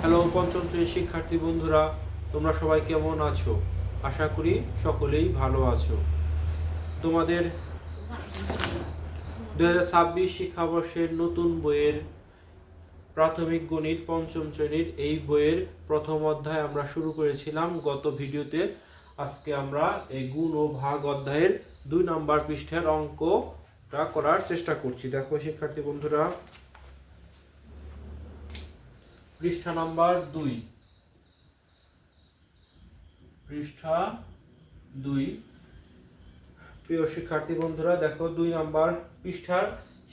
Hello পঞ্চম শ্রেণীর শিক্ষার্থী বন্ধুরা, তোমরা সবাই কেমন আছো? আশা করি সকলেই ভালো আছো। তোমাদের 2026 শিক্ষাবর্ষের নতুন বইয়ের প্রাথমিক গণিত পঞ্চম শ্রেণীর এই বইয়ের প্রথম অধ্যায় আমরা শুরু করেছিলাম গত ভিডিওতে। আজকে আমরা এই গুণ ও ভাগ অধ্যায়ের 2 নম্বর পৃষ্ঠার অঙ্কটা করার চেষ্টা করছি। দেখো শিক্ষার্থী বন্ধুরা, পৃষ্ঠা নাম্বার 2, পৃষ্ঠা 2। প্রিয় শিক্ষার্থী বন্ধুরা, দেখো 2 নাম্বার পৃষ্ঠার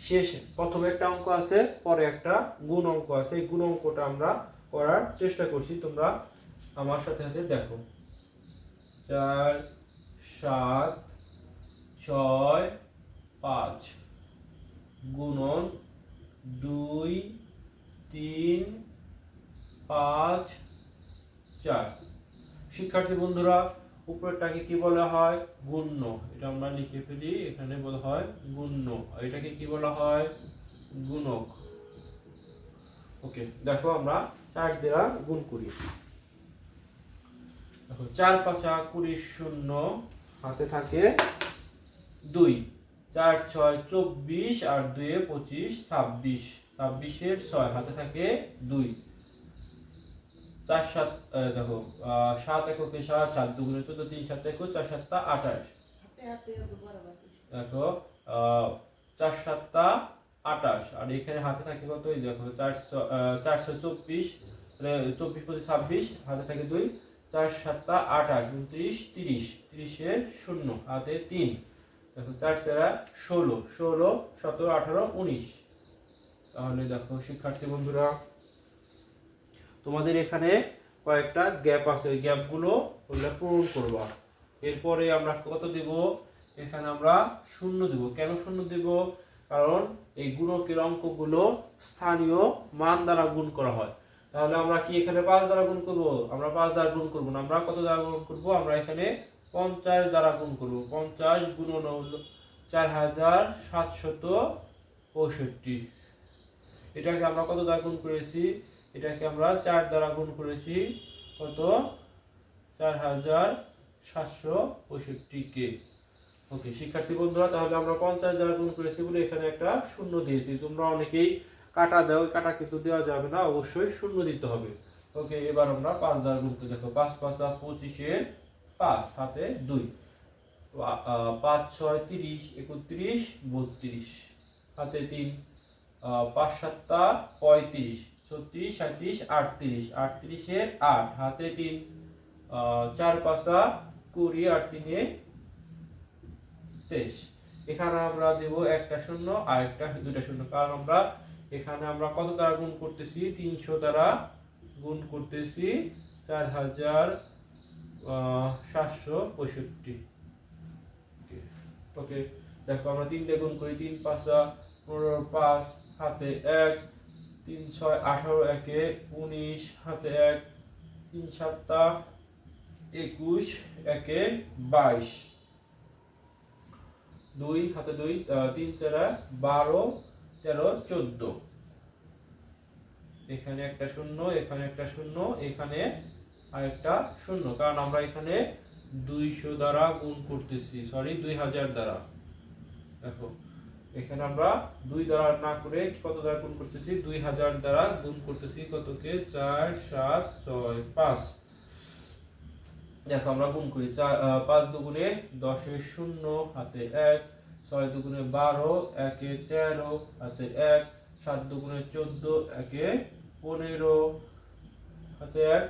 শেষে প্রথমে একটা অঙ্ক আছে, পরে একটা গুণ অঙ্ক আছে। এই গুণ অঙ্কটা আমরা করার চেষ্টা করছি, তোমরা আমার সাথে সাথে দেখো। 4 7 6 5 গুণন 2 3 5 4। শিক্ষার্থী বন্ধুরা, উপরেরটাকে কি বলা হয়? গুণ্য। এটা আমরা লিখে ফেলি, এখানে বলা হয় গুণ্য, আর এটাকে কি বলা হয়? গুণক। ওকে, দেখো আমরা 4 দ্বারা গুণ করি। দেখো 4 5 20 শূন্য, হাতে থাকে 2। 4 6 24 আর 2 25 26। 26 এর 6, হাতে থাকে 2। 4 7 দেখো 7 এককে 7, 7 দুগুণে 14, 3 7 21, 4 7 28। দেখো 4 7 28, আর এখানে হাতে থাকে কত? এই দেখো 424, 24 25 26, হাতে থাকে 2। 4 7 28, 29 30, 30 এর 0, হাতে 3। দেখো 4 4 16, 16 17 18 19। তাহলে দেখো শিক্ষার্থী বন্ধুরা, তোমাদের এখানে কয়েকটা গ্যাপ আছে, ওই গ্যাপগুলো পূরণ করবা। এরপরে আমরা কত দেব? এখানে আমরা 0 দেব। কেন 0 দেব? কারণ এই গুণকের অঙ্কগুলো স্থানীয় মান দ্বারা গুণ করা হয়। তাহলে আমরা কি এখানে 5 দ্বারা গুণ করব? আমরা 5 দ্বারা গুণ করব না, আমরা কত দ্বারা গুণ করব? আমরা এখানে 50 দ্বারা গুণ করব। 50 গুণন 4765। এটাকে আমরা কত দ্বারা গুণ করেছি? এটাকে আমরা 4 দ্বারা গুণ করেছি। কত? 4765 কে। ওকে শিক্ষার্থী বন্ধুরা, তাহলে আমরা 50 দ্বারা গুণ করেছি বলে এখানে একটা 0 দিয়েছি। তোমরা অনেকেই কাটা দাও, কাটা কিন্তু দেওয়া যাবে না, অবশ্যই 0 দিতে হবে। ওকে, এবার আমরা 5 দ্বারা গুণ করে দেখো। 5 5 25 এর 5, হাতে 2। 5 6 30, 31 32, হাতে 3। 5 7 35, 36 37 38, 38 এর 8, হাতে 3। 4 5 20 আর 3 23। এখানে আমরা দেব একটা শূন্য আর একটা দুইটা শূন্য, কারণ আমরা এখানে আমরা কত দ্বারা গুণ করতেছি? 300 দ্বারা গুণ করতেছি 4765। ওকে, দেখো আমরা 3 দিয়ে গুণ করি। 3 5 15 5, হাতে 1। 3 6 18, একে 19, হাতে 1। 3 7 21, একে 22। 2, হাতে 2। 3 4 12 13 14। এখানে একটা শূন্য, এখানে একটা শূন্য, এখানে আরেকটা শূন্য, কারণ আমরা এখানে 200 দ্বারা গুণ করতেছি, সরি 2000 দ্বারা। দেখো এখানে আমরা 2 দ্বারা না করে কত দ্বারা গুণ করতেছি? 2000 দ্বারা গুণ করতেছি। কতকে? 4 7 6 5। দেখো আমরা গুণ করি। 5 দুগুণে 10 এর 0, হাতে 1। 6 দুগুণে 12, একে 13, হাতে 1। 7 দুগুণে 14, একে 15, হাতে 1।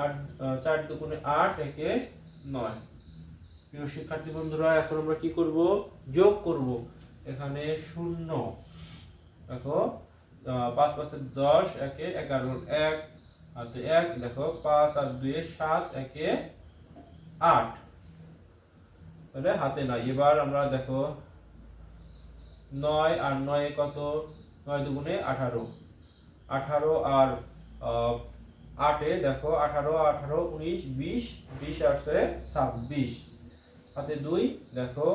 8 4 দুগুণে 8, একে 9। প্রিয় শিক্ষার্থী বন্ধুরা, এখন আমরা কি করব? যোগ করব। এখানে 0। দেখো 5 5 10, একে 11, 1, হাতে 1। দেখো 5 আর 2 7, একে 8, তাহলে হাতে 9। এবার আমরা দেখো 9 আর 9 কত? 9 দুগুণে 18। 18 আর 8 দেখো 18 18 19 20, 20 আর 26, হাতে 2। দেখো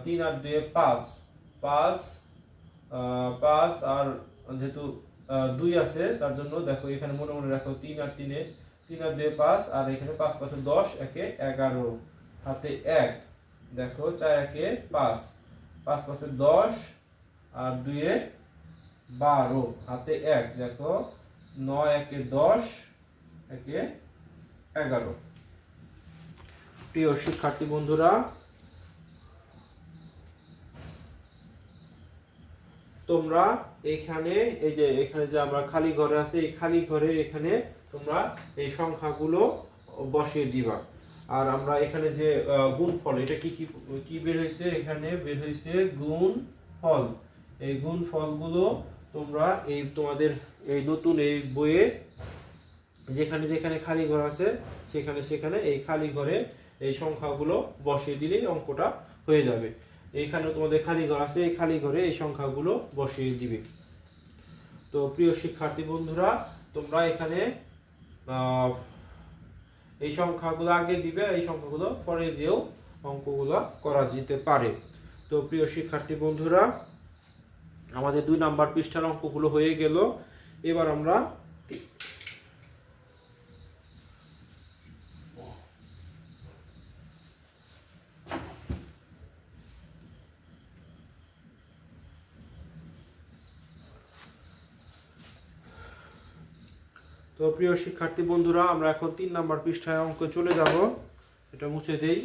3 আর 2 5, 5 5 আর যেহেতু 2 আছে, তার জন্য দেখো এখানে মনে মনে রাখো 3 আর 3 3 আর 2 5, আর এখানে 5 5 10, একে 11, হাতে 1, দেখো 4 একে 5, 5 5 10, আর 2 এ 12, হাতে 1, দেখো 9 একে 10, একে 11। প্রিয় শিক্ষার্থী বন্ধুরা, তোমরা এখানে এই যে এখানে যে আমরা খালি ঘরে আছে, এই খালি ঘরে এখানে তোমরা এই সংখ্যাগুলো বসিয়ে দিবা। আর আমরা এখানে যে গুণফল, এটা কি কি কি বের হয়েছে, এখানে বের হয়েছে গুণফল। এই গুণফলগুলো তোমরা এই তোমাদের এই নতুন এই বইয়ে যেখানে যেখানে খালি ঘর আছে সেখানে সেখানে এই খালি ঘরে এই সংখ্যাগুলো বসিয়ে দিলেই অঙ্কটা হয়ে যাবে। এইখানে তোমাদের খালি ঘর আছে, এই খালি ঘরে এই সংখ্যাগুলো বসিয়ে দিবে। তো প্রিয় শিক্ষার্থী বন্ধুরা, তোমরা এখানে এই সংখ্যাগুলো আগে দিবে, এই সংখ্যাগুলো পরে দিয়েও অঙ্কগুলো করা যেতে পারে। তো প্রিয় শিক্ষার্থী বন্ধুরা, আমাদের 2 নাম্বার পৃষ্ঠার অঙ্কগুলো হয়ে গেল। এবার আমরা তো প্রিয় শিক্ষার্থী বন্ধুরা, আমরা এখন 3 নাম্বার পৃষ্ঠায় অঙ্ক চলে যাব। এটা মুছে দেই।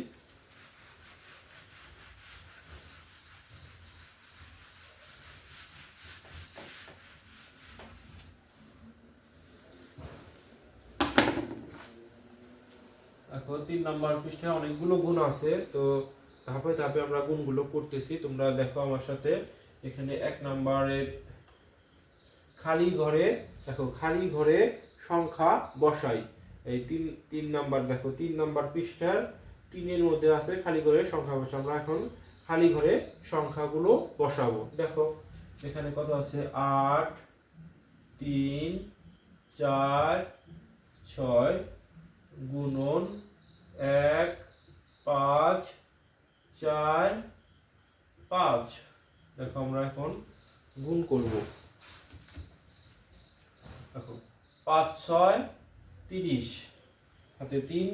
এখন 3 নাম্বার পৃষ্ঠায় অনেকগুলো গুণ আছে, তো ধাপে ধাপে আমরা গুণগুলো করতেছি, তোমরা দেখো আমার সাথে। এখানে 1 নাম্বারের খালি ঘরে, দেখো খালি ঘরে সংখ্যা বসাই। এই 3 নাম্বার, দেখো 3 নাম্বার পৃষ্ঠার 3 এর মধ্যে আছে খালি ঘরে সংখ্যা বসাই। আমরা এখন খালি ঘরে সংখ্যাগুলো বসাবো। দেখো এখানে কত আছে, 8 3 4 6 গুণন 1 5 4 5। দেখো আমরা এখন গুণ করব। দেখো 5 6 30, হাতে 3,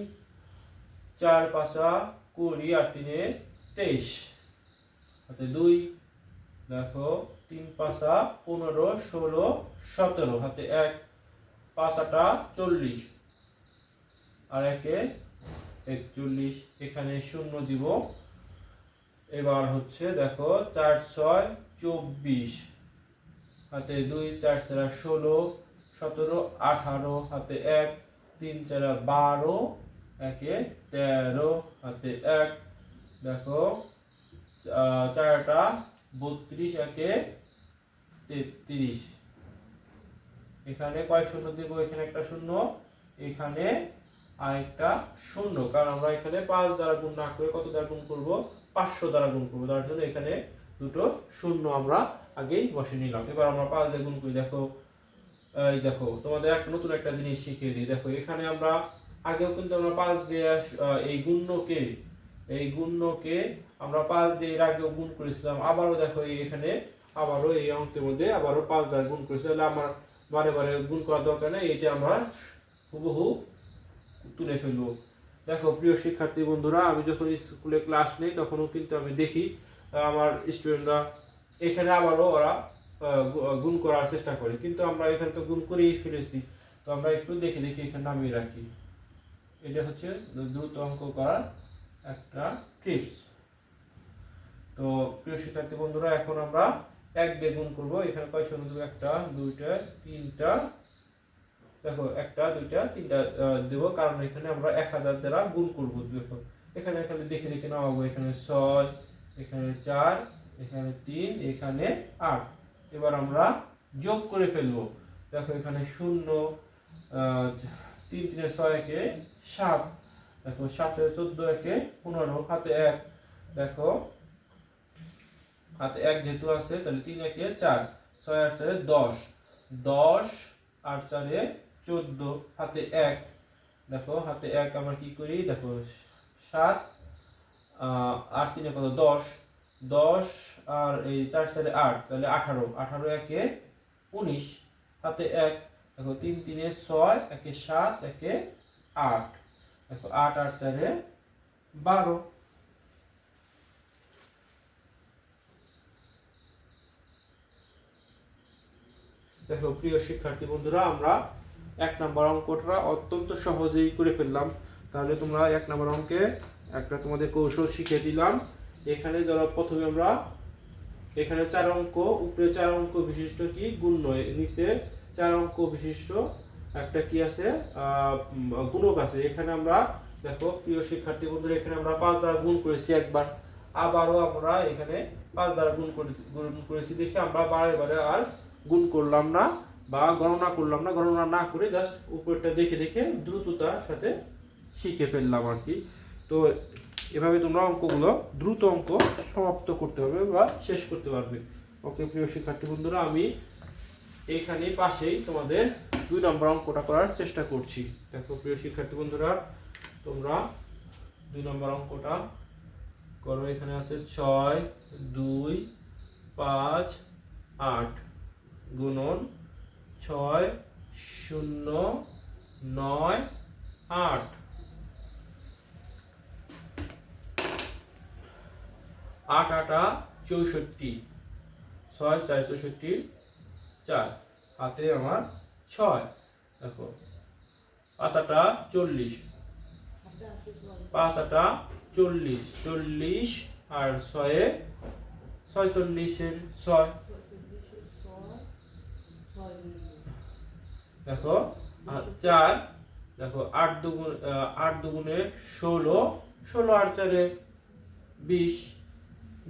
4 5 20, আর 3 23, হাতে 2, দেখো 3 5 15 16 17, হাতে 1, 5 8 40, আর একে 41, এখানে শূন্য দিব। এবার হচ্ছে দেখো 4 6 24, হাতে 2, 4 4 16 17 18, হাতে 1, 3 4 12, একে 13, হাতে 1, দেখো 4টা 32, একে 33। এখানে কয় শূন্য দেব, এখানে একটা শূন্য, এখানে আরেকটা শূন্য, কারণ আমরা এখানে 5 দ্বারা গুণ না করে কত দ্বারা গুণ করব, 500 দ্বারা গুণ করব। তার জন্য এখানে দুটো শূন্য আমরা আগেই বসিয়ে নিলাম। এবার আমরা 5 দিয়ে গুণ করি। দেখো এই দেখো তোমাদের একটা নতুন একটা জিনিস শিখিয়ে দিই। দেখো এখানে আমরা আগেও কিন্তু আমরা 5 দিয়ে এই গুণ্যকে আমরা 5 দিয়ে এর আগেও গুণ করেছিলাম। আবারও দেখো এখানে আবারও এই অঙ্কের মধ্যে আবারও 5 দ্বারা গুণ করেছি। তাহলে আমার বারে বারে গুণ করার দরকার নেই, এটা আমরা হুবহু তুলে ফেলবো। দেখো প্রিয় শিক্ষার্থী বন্ধুরা, আমি যখন স্কুলে ক্লাস নেই তখনও কিন্তু আমি দেখি আমার স্টুডেন্টরা এখানে আবারও ওরা গুণ করার চেষ্টা করে, কিন্তু আমরা এখানে তো গুণ করেই ফেলেছি। তো আমরা একটু দেখে দেখে এখানে নামিয়ে রাখি। এটা হচ্ছে দ্রুত অঙ্ক করার একটা টিপস। তো প্রিয় শিক্ষার্থী বন্ধুরা, এখন আমরা 1 দিয়ে গুণ করব। এখানে কয় শূন্য দেব, একটা দুইটা তিনটা, দেখো একটা দুইটা তিনটা দেব, কারণ এখানে আমরা 1000 দ্বারা গুণ করব। দেখো এখানে এখানে দেখে দেখে নামাবো। এখানে 6, এখানে 4, এখানে 3, এখানে 8। এবার আমরা যোগ করে ফেলবো। দেখো এখানে 0, 3 3 6 একে 7, দেখো 7 14 একে 15, হাতে 1, দেখো হাতে 1 যেহেতু আছে তাহলে 3 একে 4, 6 8 4 10, 10 8 4 14, হাতে 1, দেখো হাতে 1 আমরা কি করি, দেখো 7 8 3 কত 10, 10 আর এই 4 4 8, তাহলে 18, 18 একে 19, হাতে 1, দেখো 3 3 এ 6, 1 এ 7, 1 এ 8, দেখো 8 8 4 এ 12। দেখো প্রিয় শিক্ষার্থী বন্ধুরা, আমরা 1 নম্বর অঙ্কটা অত্যন্ত সহজেই করে ফেললাম। তাহলে তোমরা 1 নম্বর অঙ্কে একটা তোমাদের কৌশল শিখিয়ে দিলাম। এখানে ধরো প্রথমে আমরা এখানে 4 অঙ্ক, উপরে 4 অঙ্ক বিশিষ্ট কি গুণন, নিচে 4 অঙ্ক বিশিষ্ট একটা কি আছে গুণক আছে। এখানে আমরা দেখো প্রিয় শিক্ষার্থী বন্ধুরা, এখানে আমরা 5 দ্বারা গুণ করেছি একবার, আবারও আমরা এখানে 5 দ্বারা গুণ করেছি দেখে আমরা বারে আর গুণ করলাম না বা গণনা করলাম না। গণনা না করে জাস্ট উপরটা দেখে দেখে দ্রুততার সাথে শিখে ফেললাম আর কি। তো এভাবে তোমরা অঙ্কগুলো দ্রুত অঙ্ক সমাপ্ত করতে পারবে বা শেষ করতে পারবে। ওকে প্রিয় শিক্ষার্থী বন্ধুরা, আমি এখানে পাশেই তোমাদের 2 নম্বর অঙ্কটা করার চেষ্টা করছি। দেখো প্রিয় শিক্ষার্থী বন্ধুরা, তোমরা 2 নম্বর অঙ্কটা করো। এখানে আছে 6 2 5 8 গুণন 6 0 9 8। 8 8 64, 6 4 64 4, হাতে আমার 6। দেখো 5 8 40, 5 8 40, 40 আর 6 46 এর 6। দেখো 4, দেখো 8 দুগুণে 16, 16 আর 4 20,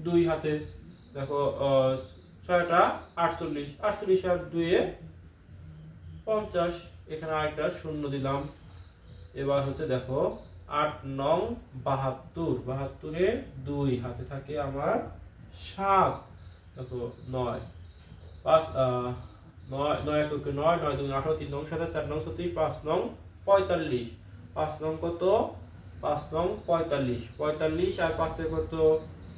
2 হাতে। দেখো 6টা 48, 48 আর 2 50, এখানে আরেকটা শূন্য দিলাম। এবার হচ্ছে দেখো 8 9 72, 72 এ 2 হাতে থাকে আমার 7। দেখো 9 5 9 9 1 9 9 2 18, 3 9 7, 4 9 7, 5 9 45, 5 9 কত 5 9 45, 45 আর 5 এ কত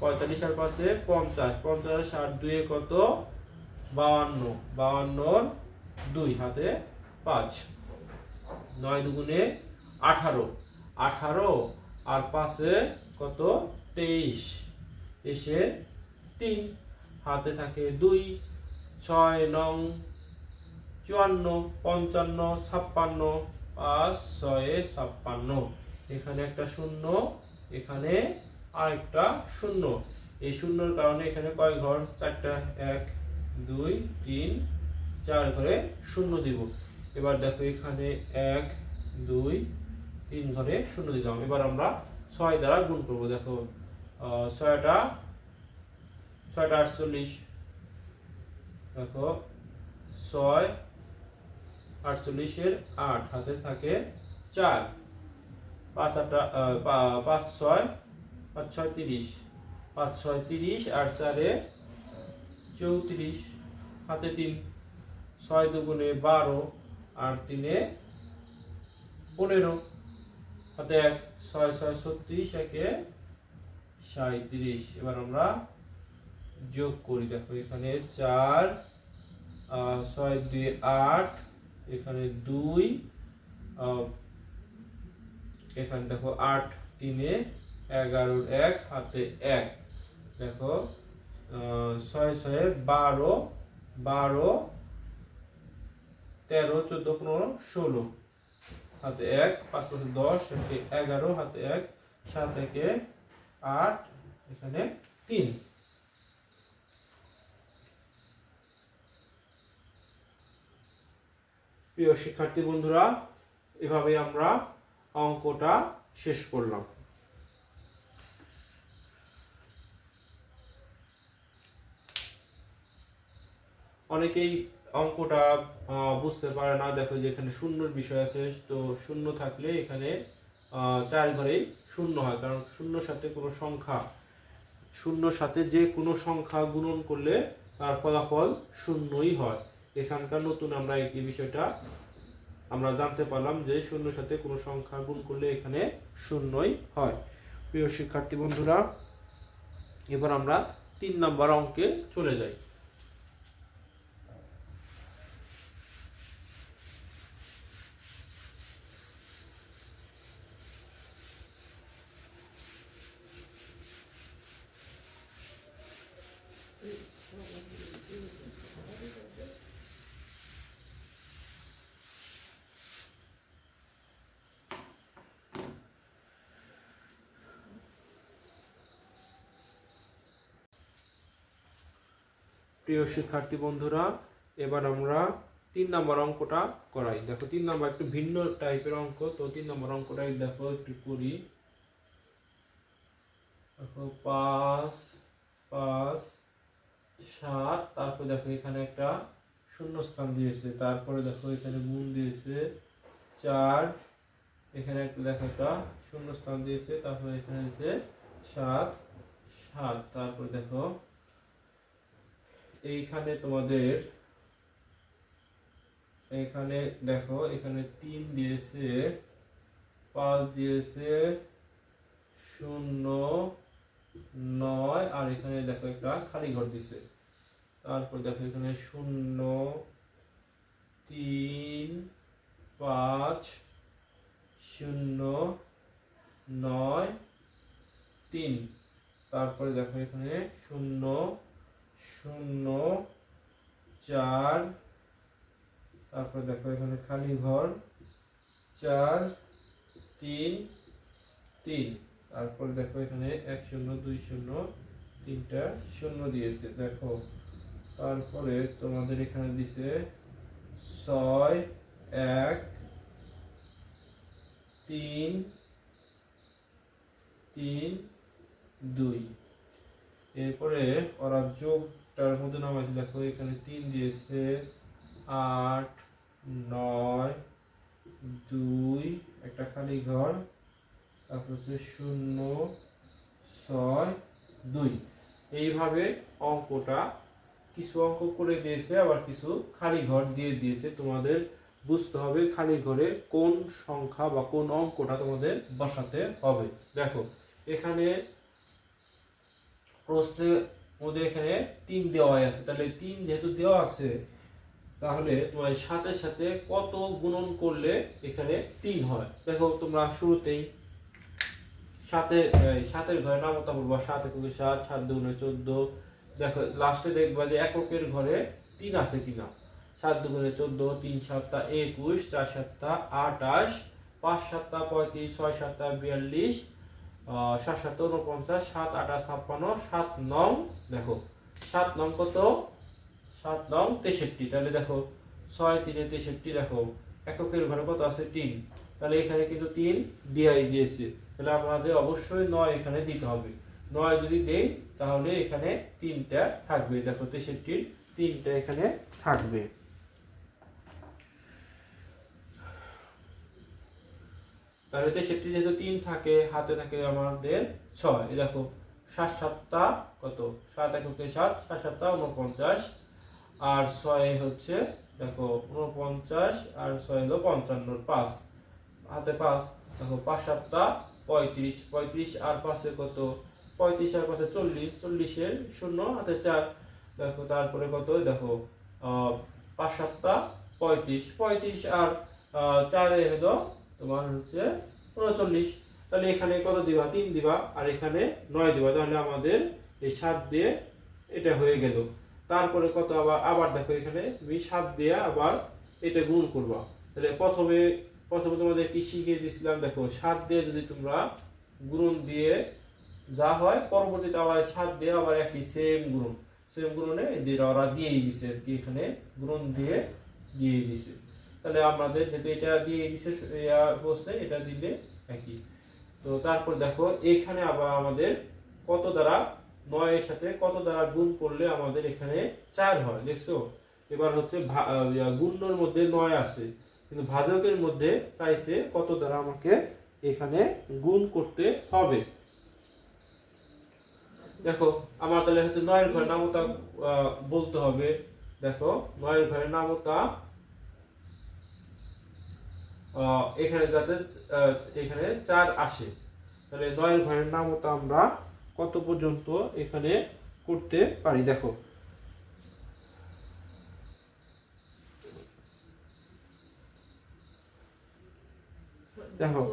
45 আর 5 এ 50, 50 আর 2 এ কত 52, 52 2 হাতে 5। 9 দুগুণে 18, 18 আর 5 এ কত 23, 23 এ 3 হাতে থাকে 2। 6 9 54, 55 56, 5 6 56, এখানে একটা শূন্য, এখানে আরেকটা শূন্য। এই শূন্যর কারণে এখানে কয় ঘর 4টা 1 2 3 4 ঘরে শূন্য দিব। এবার দেখো এখানে 1 2 3 ঘরে শূন্য দিলাম। এবার আমরা 6 দ্বারা গুণ করব। দেখো 6টা 48, দেখো 6 48 এর 8 হাতে থাকে 4। 5 6 30, 5 6 30 আর 4 এ 34, হাতে 3। 6 দুগুণে 12 আর 3 এ 15, হাতে 1। 6 6 36, 1 এ 37। এবার আমরা যোগ করি। দেখো এখানে 4 6 2 8, এখানে 2, এখানে দেখো 8 3 এ 11 1 হাতে 1। দেখো 6 6 12 12 13 14 15 16, হাতে 1। 5 5 10, 11 হাতে 1, 7 1 8, এখানে 3। প্রিয় শিক্ষার্থী বন্ধুরা, এভাবে আমরা অঙ্কটা শেষ করলাম। অনেকেই অঙ্কটা বুঝতে পারে না। দেখো যে এখানে শূন্যর বিষয় আছে, তো শূন্য থাকলে এখানে 4 ঘরেই শূন্য হয়, কারণ শূন্যর সাথে কোনো সংখ্যা, শূন্যর সাথে যে কোনো সংখ্যা গুণন করলে তার ফলাফল শূন্যই হয়। এখানকার নতুন আমরা এই বিষয়টা আমরা জানতে পারলাম যে শূন্যর সাথে কোনো সংখ্যা গুণ করলে এখানে শূন্যই হয়। প্রিয় শিক্ষার্থী বন্ধুরা, এবার আমরা 3 নম্বর অঙ্কে চলে যাই। প্রিয় শিক্ষার্থী বন্ধুরা, এবার আমরা 3 নম্বর অঙ্কটা করাই। দেখো 3 নম্বর একটু ভিন্ন টাইপের অঙ্ক, তো 3 নম্বর অঙ্কটাই দেখো একটু করি। দেখো 5 5 7, তারপর দেখো এখানে একটা শূন্যস্থান দিয়েছে, তারপরে দেখো এখানে গুণ দিয়েছে 4, এখানে একটা দেখো একটা শূন্যস্থান দিয়েছে, তারপরে এখানে দিয়েছে 7 7, তারপর দেখো এইখানে তোমাদের এখানে দেখো এখানে 3 দিয়েছে, 5 দিয়েছে, 0 9, আর এখানে দেখো একটা খালি ঘর দিছে। তারপর দেখো এখানে 0 3 5 0 9 3, তারপরে দেখো এখানে 0 0 4, তারপর দেখো এখানে খালি ঘর 4 3 3, তারপর দেখো এখানে 1 0 2 0 তিনটা শূন্য দিয়েছে। দেখো তারপরে তোমাদের এখানে দিছে 6 1 3 3 2, এরপরে ওরা যোগটার মধ্যে নামাইছে। দেখো এখানে 3 দিয়েছে, 8 9 2, একটা খালি ঘর, তারপর হচ্ছে 0 6 2। এইভাবে অঙ্কটা কিছু অঙ্ক করে দিয়েছে, আবার কিছু খালি ঘর দিয়ে দিয়েছে। তোমাদের বুঝতে হবে খালি ঘরে কোন সংখ্যা বা কোন অঙ্কটা তোমাদের বসাতে হবে। দেখো এখানে প্রশ্নের মধ্যে এখানে 3 দেওয়া আছে, তাহলে 3 যেহেতু দেওয়া আছে, তাহলে তোমার সাথে সাথে কত গুণন করলে এখানে 3 হয়। দেখো তোমরা শুরুতেই সাতের ঘরে নামতা বলবো, 7 এককে 7, 7 দুগুণে 14। দেখো লাস্টে দেখবা যে এককের ঘরে 3 আছে কিনা। 7 দুগুণে 14, 3 7 21, 4 7 28, 5 7 35, 6 7 42, 7 7 49, 7 8 56, 7 9, দেখো 7 9 কত, 7 9 63। তাহলে দেখো 6 3 63, দেখো এককের ঘরে কত আছে 3, তাহলে এখানে কিন্তু 3 দিয়াই দিয়েছে। তাহলে আমাদের অবশ্যই 9 এখানে দিতে হবে। 9 যদি দেই তাহলে এখানে 3টা থাকবে। দেখো 63 3টা এখানে থাকবে। তাহলে 63 যেহেতু 3 থাকে, হাতে থাকে আমাদের 6। দেখো 7 7 কত, 7 এককে 7, 7 7 49, আর 6 হচ্ছে দেখো 49, আর 6 হলো 55, 5 হাতে 5। দেখো 5 7 35, 35 আর 5 কত, 35 আর 5 40, 40 এর 0 হাতে 4। দেখো তারপরে কত, দেখো 5 7 35, 35 আর 4 হলো তোমার হচ্ছে 39। তাহলে এখানে কত দিবা, 3 দিবা, আর এখানে 9 দিবা, তাহলে আমাদের এই 7 দিয়ে এটা হয়ে গেল। তারপরে কত, আবার দেখো এখানে তুমি 7 দিয়ে আবার এটা গুণ করবা। তাহলে প্রথমে তোমাদের কি শিখিয়ে দিয়েছিলাম, দেখো 7 দিয়ে যদি তোমরা গুণন দিয়ে যা হয়, পরবর্তীতে আবার 7 দিয়ে আবার একই সেম গুণনে যে ওরা দিয়েই দিছে আর কি, এখানে গুণন দিয়েই দিছে। তাহলে আমাদের যেহেতু এটা দিয়ে দিছে প্রশ্নে, এটা দিলে একই। তো তারপর দেখো এখানে আবার আমাদের কত দ্বারা, 9 এর সাথে কত দ্বারা গুণ করলে আমাদের এখানে 4 হয়। দেখছো এবার হচ্ছে গুণনের মধ্যে 9 আছে, কিন্তু ভাজকের মধ্যে চাইছে কত দ্বারা আমাকে এখানে গুণ করতে হবে। দেখো আমার তাহলে হচ্ছে 9 এর ঘরের নামতা বলতে হবে। দেখো 9 এর ঘরের নামতা এখানে যাতে এখানে 4 আসে, তাহলে 9 এর ঘরের নামতা আমরা কত পর্যন্ত এখানে করতে পারি। দেখো দেখো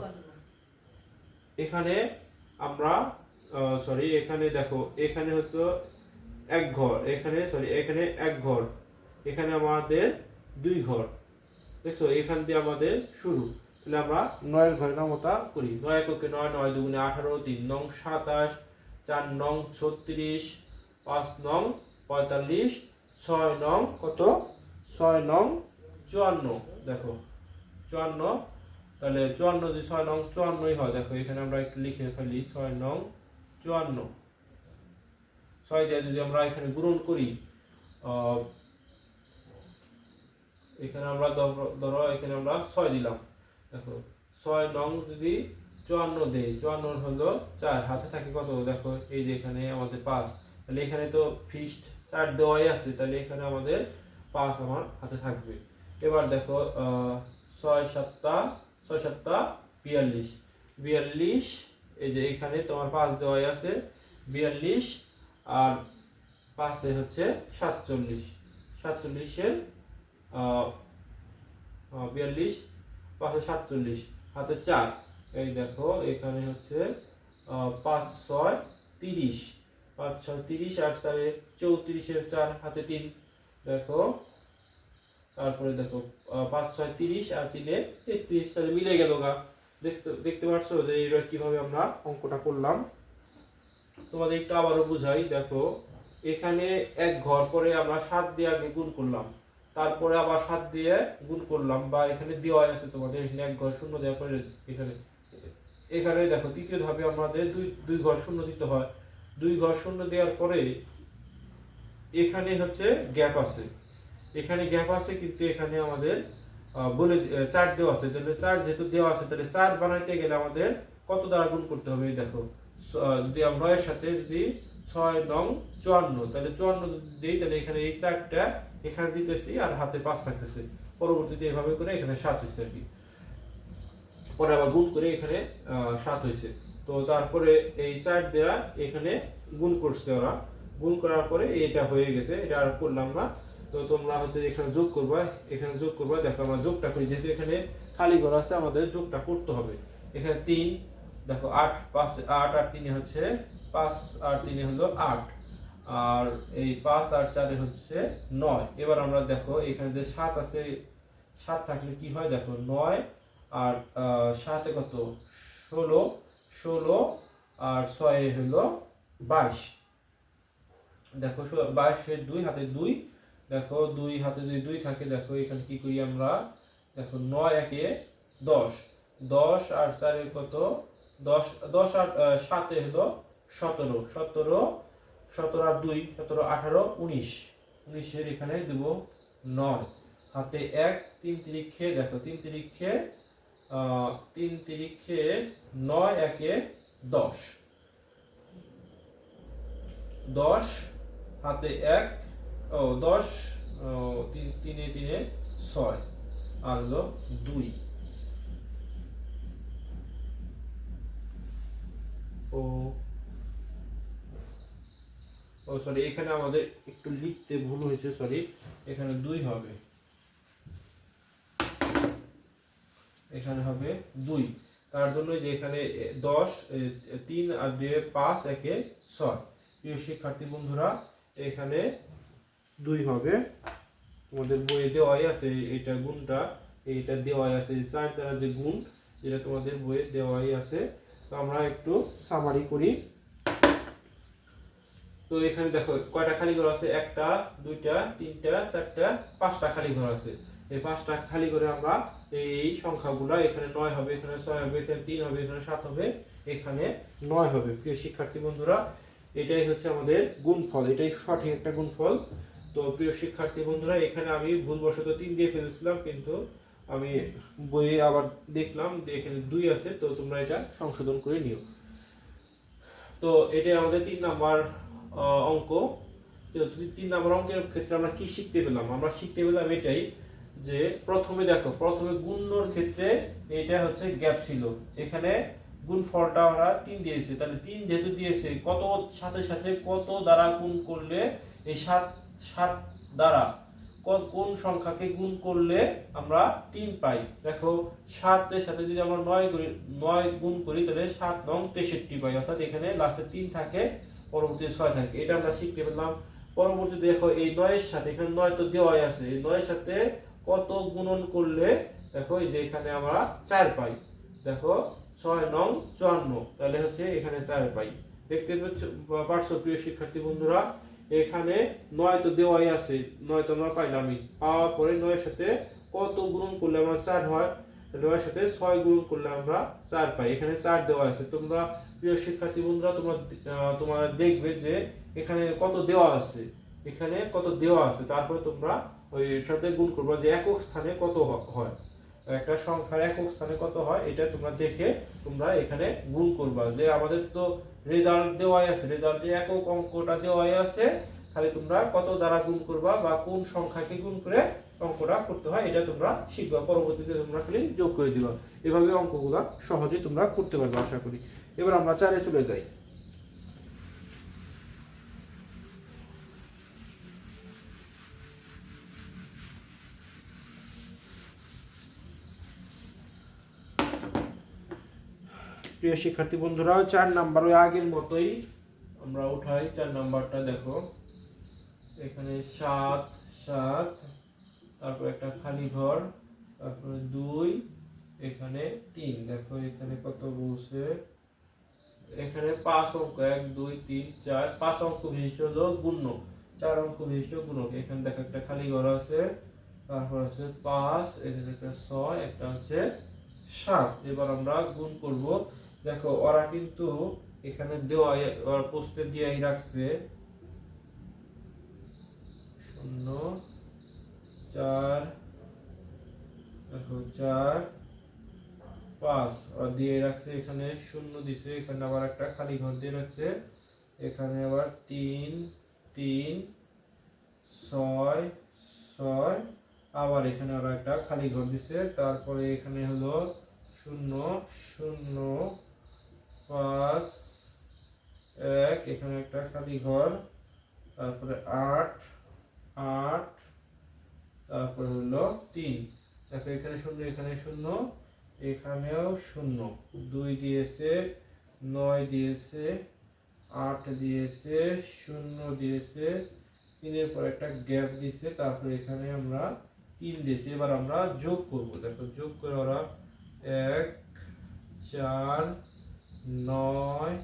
এখানে আমরা এখানে দেখো এখানে হতো এক ঘর, এখানে এখানে এক ঘর, এখানে আমাদের 2 ঘর। দেখছো এখান দিয়ে আমাদের শুরু। তাহলে আমরা 9 এর ঘরের নামতা করি। 9 এককে 9, 9 দুগুণে 18, 3 নং 27, 4 নং 36, 5 নং 45, 6 নং কত 6 নং 54 দেখো 54 তাহলে 54 যদি 6 নং 54ই হয় দেখো এখানে আমরা একটু লিখে ফেলি 6 নং 54 6 দিয়ে যদি আমরা এখানে গুণন করি এখানে আমরা ধরো এখানে আমরা 6 দিলাম দেখো 6 নং যদি 54 দেই 54 হলো 4 হাতে থাকে কত দেখো এই যে এখানে আমাদের 5 তাহলে এখানে তো ফিক্সড 4 দেওয়াই আছে তাহলে এখানে আমাদের 5 আমার হাতে থাকবে এবার দেখো 6 7 42 42 এই যে এখানে তোমার 5 দেওয়াই আছে 42 আর 5 এ হচ্ছে 47 47 এর 42 5 47 হাতে 4 এই দেখো এখানে হচ্ছে 5 6 30 5 6 30 আর 4 34 এর 4 হাতে 3 দেখো তারপরে দেখো 5 6 30 আর 3 এ 33 তাহলে মিলে গেল গা দেখতে পাচ্ছো যে এটা কিভাবে আমরা অঙ্কটা করলাম তোমাদের একটু আবারও বুঝাই দেখো এখানে এক ঘর পরে আমরা 7 দিয়ে আগে গুণ করলাম তারপরে আবার 7 দিয়ে গুণ করলাম বা এখানে দেওয়া আছে তোমাদের এখানে এক ঘর শূন্য দেওয়ার পরে এখানে দেখো তৃতীয় ধাপে আমাদের দুই ঘর শূন্য দিতে হয় দুই ঘর শূন্য দেওয়ার পরে এখানে হচ্ছে গ্যাপ আছে এখানে গ্যাপ আছে কিন্তু এখানে আমাদের বলে 4 দেওয়া আছে তাহলে 4 যেহেতু দেওয়া আছে তাহলে 4 বানাইতে গেলে আমাদের কত দ্বারা গুণ করতে হবে দেখো যদি আমরা এর সাথে যদি 6 নং 54 তাহলে 54 দেই তাহলে এখানে এই 4টা এখানে দিতেছি আর হাতে 5 থাকতেছে পরবর্তীতে এভাবে করে এখানে 7 হইছে আর কি পরে আবার গুণ করে এখানে 7 হইছে তো তারপরে এই 4 দেয়া এখানে গুণ করছে ওরা গুণ করার পরে এটা হয়ে গেছে এটা আর করলাম না তো তোমরা হচ্ছে এখানে যোগ করবা দেখো আমরা যোগটা করি যেহেতু এখানে খালি ঘর আছে আমাদের যোগটা করতে হবে এখানে 3 দেখো 8 5 8 আর 3 হচ্ছে 5 আর 3 হলো 8 আর এই 5 আর 4 হচ্ছে 9 এবার আমরা দেখো এখানে যে 7 আছে 7 থাকলে কি হয় দেখো 9 আর 7 এ কত 16 আর 6 হলো 22 দেখো 22 এর 2 হাতে 2 দেখো 2 হাতে যদি 2 থাকে দেখো এখানে কি করি আমরা দেখো 9 একে 10 10 আর 4 এর কত 10 10 আর 7 এ হলো 17 17 আর 2 17 18 19 19 এর এখানে দেব 9 হাতে 1 3 তিরিক্ষে দেখো 3 তিরিক্ষে 9 একে 10 10 হাতে 1 10 3 এ 6 আর হলো 2 সরি এখানে আমাদের একটু লিখতে ভুল হয়েছে সরি এখানে 2 হবে এখানে হবে 2 তার জন্য যে এখানে 10 3 আর 2 5 একে 6 প্রিয় শিক্ষার্থী বন্ধুরা এখানে 2 হবে তোমাদের বইয়ে দেওয়াই আছে এটা গুণটা এইটা দেওয়াই আছে 4 দ্বারা যে গুণ যেটা তোমাদের বইয়ে দেওয়াই আছে তো আমরা একটু সামারি করি তো এখানে দেখো কয়টা খালি ঘর আছে একটা দুইটা তিনটা চারটা পাঁচটা খালি ঘর আছে এই পাঁচটা খালি ঘরে আমরা এই সংখ্যাগুলো এখানে 9 হবে এখানে 6 হবে এখানে 3 হবে এখানে 7 হবে এখানে 9 হবে প্রিয় শিক্ষার্থী বন্ধুরা এটাই হচ্ছে আমাদের গুণফল এটাই সঠিক একটা গুণফল তো প্রিয় শিক্ষার্থী বন্ধুরা এখানে আমি ভুলবশত 3 দিয়ে ফেলেছিলাম কিন্তু আমি বইয়ে আবার দেখলাম যে এখানে 2 আছে তো তোমরা এটা সংশোধন করে নিও তো এটাই আমাদের 3 নাম্বার অঙ্ক তো 3 নাম্বার অঙ্কের ক্ষেত্রে আমরা কি শিখতে পেলাম আমরা শিখতে পেলাম এটাই যে প্রথমে গুণর ক্ষেত্রে এটা হচ্ছে গ্যাপ ছিল এখানে গুণফলটা ওরা 3 দিয়েছে তাহলে 3 যেহেতু দিয়েছে কত সাথে সাথে কত দ্বারা গুণ করলে এই 7 দ্বারা কোন সংখ্যাকে গুণ করলে আমরা 3 পাই দেখো 7 এর সাথে যদি আমরা 9 গুণ করি তাহলে 7 নং 63 পাই অর্থাৎ এখানে লাস্টে 3 থাকে পরবর্তীতে 6 থাকে এটা আমরা শিখতে পেলাম পরবর্তীতে দেখো এই 9 এর সাথে এখানে 9 তো দেওয়াই আছে এই 9 এর সাথে কত গুণন করলে দেখো এই যে এখানে আমরা 4 পাই দেখো 6 নং 54 তাহলে হচ্ছে এখানে 4 পাই দেখতে পাচ্ছ প্রিয় শিক্ষার্থী বন্ধুরা এখানে 9 তো দেওয়াই আছে, 9 তো আমরা পাইলামই, পাওয়ার পরে 9 এর সাথে কত গুণন করলে আমরা 4 হয়, 9 এর সাথে 6 গুণন করলে আমরা 4 পাই। এখানে 4 দেওয়া আছে। তোমরা প্রিয় শিক্ষার্থী বন্ধুরা তোমরা দেখবে যে এখানে কত দেওয়া আছে, এখানে কত দেওয়া আছে, তারপরে তোমরা ওই সাথে গুণ করবে যে একক স্থানে কত হয়, একটা সংখ্যার একক স্থানে কত হয় এটা তোমরা দেখে তোমরা এখানে গুণ করবা। যে আমাদের তো রেজাল্ট দেওয়াই আছে, রেজাল্টে একক অঙ্কটা দেওয়াই আছে, খালি তোমরা কত দ্বারা গুণ করবা বা কোন সংখ্যাকে গুণ করে অঙ্কটা করতে হয় এটা তোমরা শিখবা। পরবর্তীতে তোমরা খালি যোগ করে দিবা। এভাবে অঙ্কগুলো সহজেই তোমরা করতে পারবে আশা করি। এবার আমরা 4-এ চলে যাই। প্রিয় শিক্ষার্থী বন্ধুরা 4 নাম্বার ওই আগের মতোই আমরা উঠাই। 4 নাম্বারটা দেখো, এখানে 7 7, তারপর একটা খালি ঘর, তারপরে 2, এখানে 3। দেখো এখানে কত বলছে, এখানে 5 অঙ্ক, 1 2 3 4, 5 অঙ্ক বিশিষ্ট হলো গুণ্য, 4 অঙ্ক বিশিষ্ট গুণক। এখানে দেখো একটা খালি ঘর আছে, তারপর আছে 5, এখানে একটা 6, একটা হচ্ছে 7। এবার আমরা গুণ করব। দেখো ওরা কিন্তু এখানে দেওয়া প্রশ্নে দিয়েই রাখছে 0 4, দেখো 4 5 আর দিয়ে রাখছে, এখানে 0 দিছে, এখানে আবার একটা খালি ঘর দিয়ে রাখছে, এখানে আবার 3 3 6 6, আবার এখানে আবার একটা খালি ঘর দিছে, তারপরে এখানে হলো 0 0 5 1, এখানে একটা খালি ঘর, তারপরে 8 8, তারপরে হলো 3। দেখো এখানে 0 এখানে 0, এখানেও 0, 2 দিয়েছে, 9 দিয়েছে, 8 দিয়েছে, 0 দিয়েছে, 3 এর পর একটা গ্যাপ দিয়েছে, তারপরে এখানে আমরা 3 দিয়েছি। এবার আমরা যোগ করব। দেখো যোগ করে ওরা 1 4 9,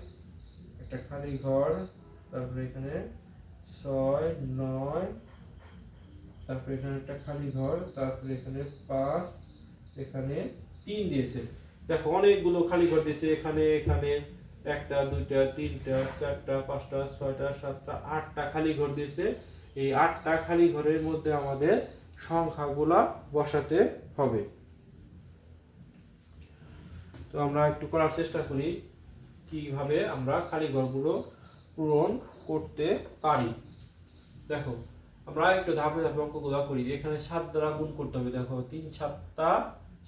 একটা খালি ঘর, তারপরে এখানে 6 9, তারপরে এখানে একটা খালি ঘর, তারপরে এখানে 5, এখানে 3 দিয়েছে। দেখো অনেকগুলো খালি ঘর দিয়েছে, এখানে এখানে 1টা 2টা 3টা 4টা 5টা 6টা 7টা 8টা খালি ঘর দিয়েছে। এই 8টা খালি ঘরের মধ্যে আমাদের সংখ্যাগুলা বসাতে হবে। তো আমরা একটু করার চেষ্টা করি কিভাবে আমরা খালি ঘরগুলো পূরণ করতে পারি। দেখো আমরা একটু ধাপে ধাপে অঙ্কগুলো করি। এখানে 7 দ্বারা গুণ করতে হবে। দেখো 3 7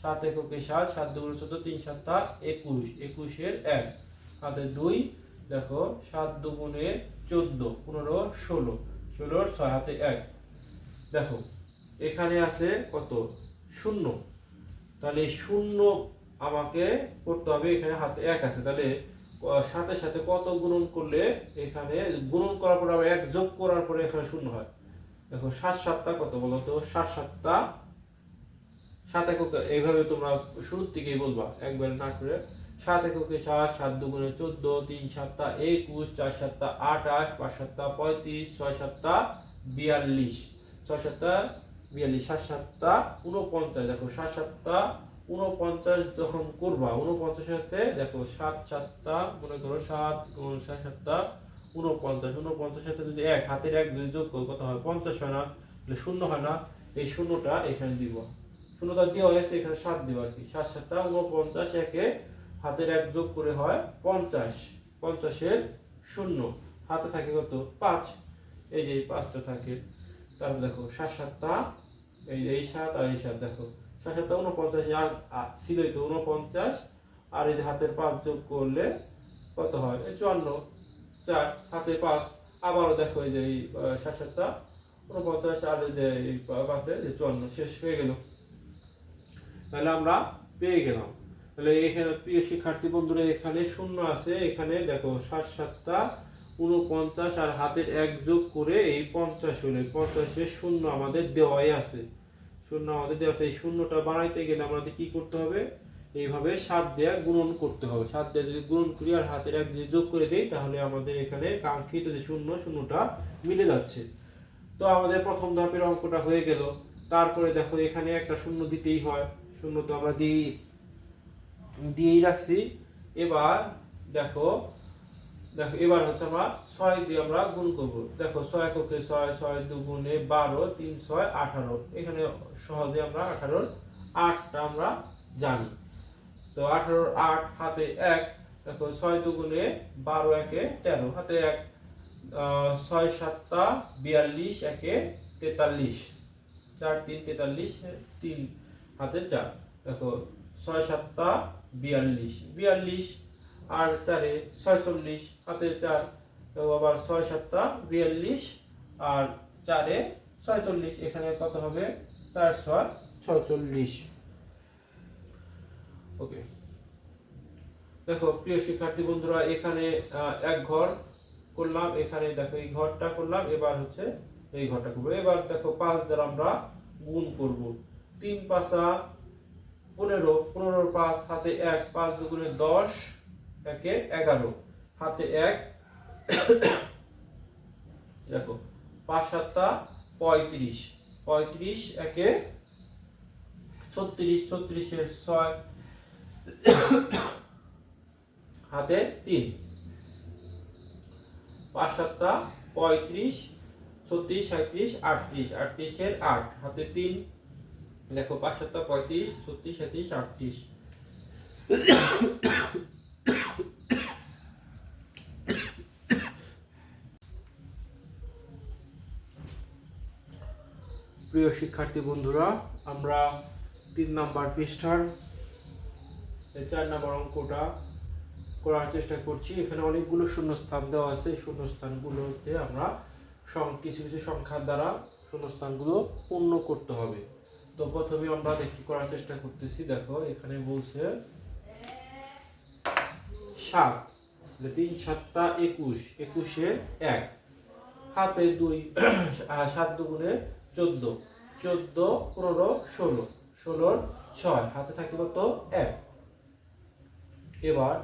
7 এককে 7, 7 দুগুণে 14, 3 7 21, 21 এর 1 হাতে 2। দেখো 7 দুগুণে 14, 15 16, 16 এর 6 হাতে 1। দেখো এখানে আছে কত 0, তাহলে 0 আমাকে করতে হবে, এখানে হাতে 1 আছে, তাহলে সাথে সাথে কত গুণন করলে এখানে গুণন করার পর আবার 1 যোগ করার পরে এখানে 0 হয়। দেখো 7 7টা কত বলো তো, 7 7টা 7 একক, এইভাবে তোমরা শুরুর থেকেই বলবা একবার না করে। 7 এককে 7, 7 দুগুণে 14, 3 7 21, 4 7 28, 5 7 35, 6 7 42, 6 7 42, 7 7 49। দেখো 7 7 49 যখন করবা, 49 সাথে দেখো 7 7 মনে করো 7 7 7 49, 49 সাথে যদি 1 হাতের 1 যদি যোগ করো কত হয়, 50 হয় না, তাহলে 0 হয় না, এই শূন্যটা এখানে দিব। শূন্যটা দেওয়া হয়েছে, এখানে 7 দিব আর কি। 7 7 49, একে হাতের 1 যোগ করে হয় 50, 50 এর 0 হাতে থাকে কত 5, এই যে 5টা থাকে। তারপর দেখো 7 7 এই 7 আর এই 7, দেখো 7 7 49 ছিলই তো 49, আর এই হাতের 5 যোগ করলে কত হয় 54, 4 হাতে 5। আবারও দেখো এই যে 7 7 49 আর এই যে 5 54, শেষ হয়ে গেল। তাহলে আমরা পেয়ে গেলাম। তাহলে এখানে প্রিয় শিক্ষার্থী বন্ধুরা এখানে 0 আছে, এখানে দেখো 7 7 49 আর হাতের 1 যোগ করে এই 50 হলো। 50 এর 0 আমাদের দেওয়াই আছে, 0 আমাদের দেওয়া আছে। এই শূন্যটা বানাইতে গেলে আমাদের কি করতে হবে, এইভাবে 7 দিয়ে গুণন করতে হবে। 7 দিয়ে যদি গুণন করি আর হাতের 1 দিয়ে যোগ করে দেই, তাহলে আমাদের এখানে কাঙ্ক্ষিত যে 0 0টা মিলে যাচ্ছে। তো আমাদের প্রথম ধাপের অঙ্কটা হয়ে গেল। তারপরে দেখো এখানে একটা শূন্য দিতেই হয়, শূন্য তো আমরা দিয়েই রাখছি। এবার দেখো দেখো এবার হচ্ছে আমরা 6 দিয়ে আমরা গুণ করব। দেখো 6 এককে 6, 6 দুগুণে 12, 3 6 18। এখানে সহজে আমরা 18 8টা আমরা জানি। তো 18 8 হাতে 1। দেখো 6 দুগুণে 12 একে 13, হাতে 1। 6 7টা 42, একে 43, 4 3 43, 3 হাতে 4। দেখো 6 7টা 42, 42 আর 4 46, হাতে 4। তো আবার 6 7টা 42 আর 4 46। এখানে কত হবে? 4 6 46। ওকে, দেখো প্রিয় শিক্ষার্থী বন্ধুরা, এখানে এক ঘর করলাম, এখানে দেখো এই ঘরটা করলাম, এবার হচ্ছে এই ঘরটা করবো। এবার দেখো 5 দ্বারা আমরা গুণ করব। 3 5 15, 15 5 হাতে 1, 5 দুগুণে 10, একে 11, হাতে 1। দেখো 5 7টা 35, 35 একে 36, 36 এর 6, হাতে 3। 5 7টা 35, 36 37 38, 38 এর 8, হাতে 3। দেখো 5 7টা 35, 36 37 38। প্রিয় শিক্ষার্থী বন্ধুরা, আমরা 3 নাম্বার পৃষ্ঠার 4 নাম্বার অঙ্কটা করার চেষ্টা করছি। এখানে অনেকগুলো শূন্যস্থান দেওয়া আছে, শূন্যস্থানগুলোতে আমরা কিছু কিছু সংখ্যার দ্বারা শূন্যস্থানগুলো পূর্ণ করতে হবে। তো প্রথমে আমরা দেখি করার চেষ্টা করতেছি। দেখো এখানে বলছে 7, 3 7টা 21, 21 এ 1, হাতে 2, 7 দুগুণে 14, 14 15 16, 16 6, হাতে থাকে কত? 1। এবার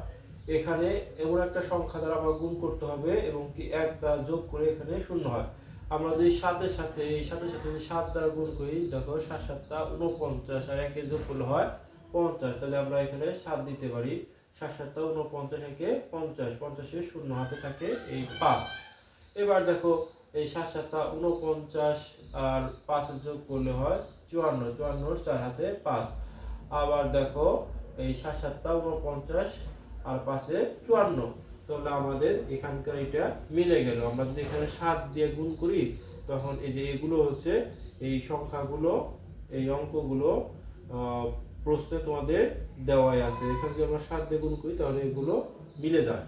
এখানে এমন একটা সংখ্যা দ্বারা আমরা গুণ করতে হবে এবং কি 1 দ্বারা যোগ করে এখানে শূন্য হয়। আমরা যদি সাথে সাথে যদি 7 দ্বারা গুণ করি, দেখো 7 7টা 49 আর 1 যোগ করলে হয় 50। তাহলে আমরা এখানে 7 দিতে পারি। 7 7টা 49, একে 50, 50 এর শূন্য, হাতে থাকে এই 5। এবার দেখো এই 7 7টা 49 আর 5 যোগ করলে হয় 54, 54 4, হাতে 5। আবার দেখো এই 7 7টা 49 আর 5 54। তাহলে আমাদের এখানকার এটা মিলে গেল। আমরা যদি এখানে 7 দিয়ে গুণ করি, তখন এই যে এগুলো হচ্ছে এই সংখ্যাগুলো, এই অঙ্কগুলো প্রশ্নে তোমাদের দেওয়াই আছে। এখানে যদি আমরা 7 দিয়ে গুণ করি তাহলে এগুলো মিলে যায়।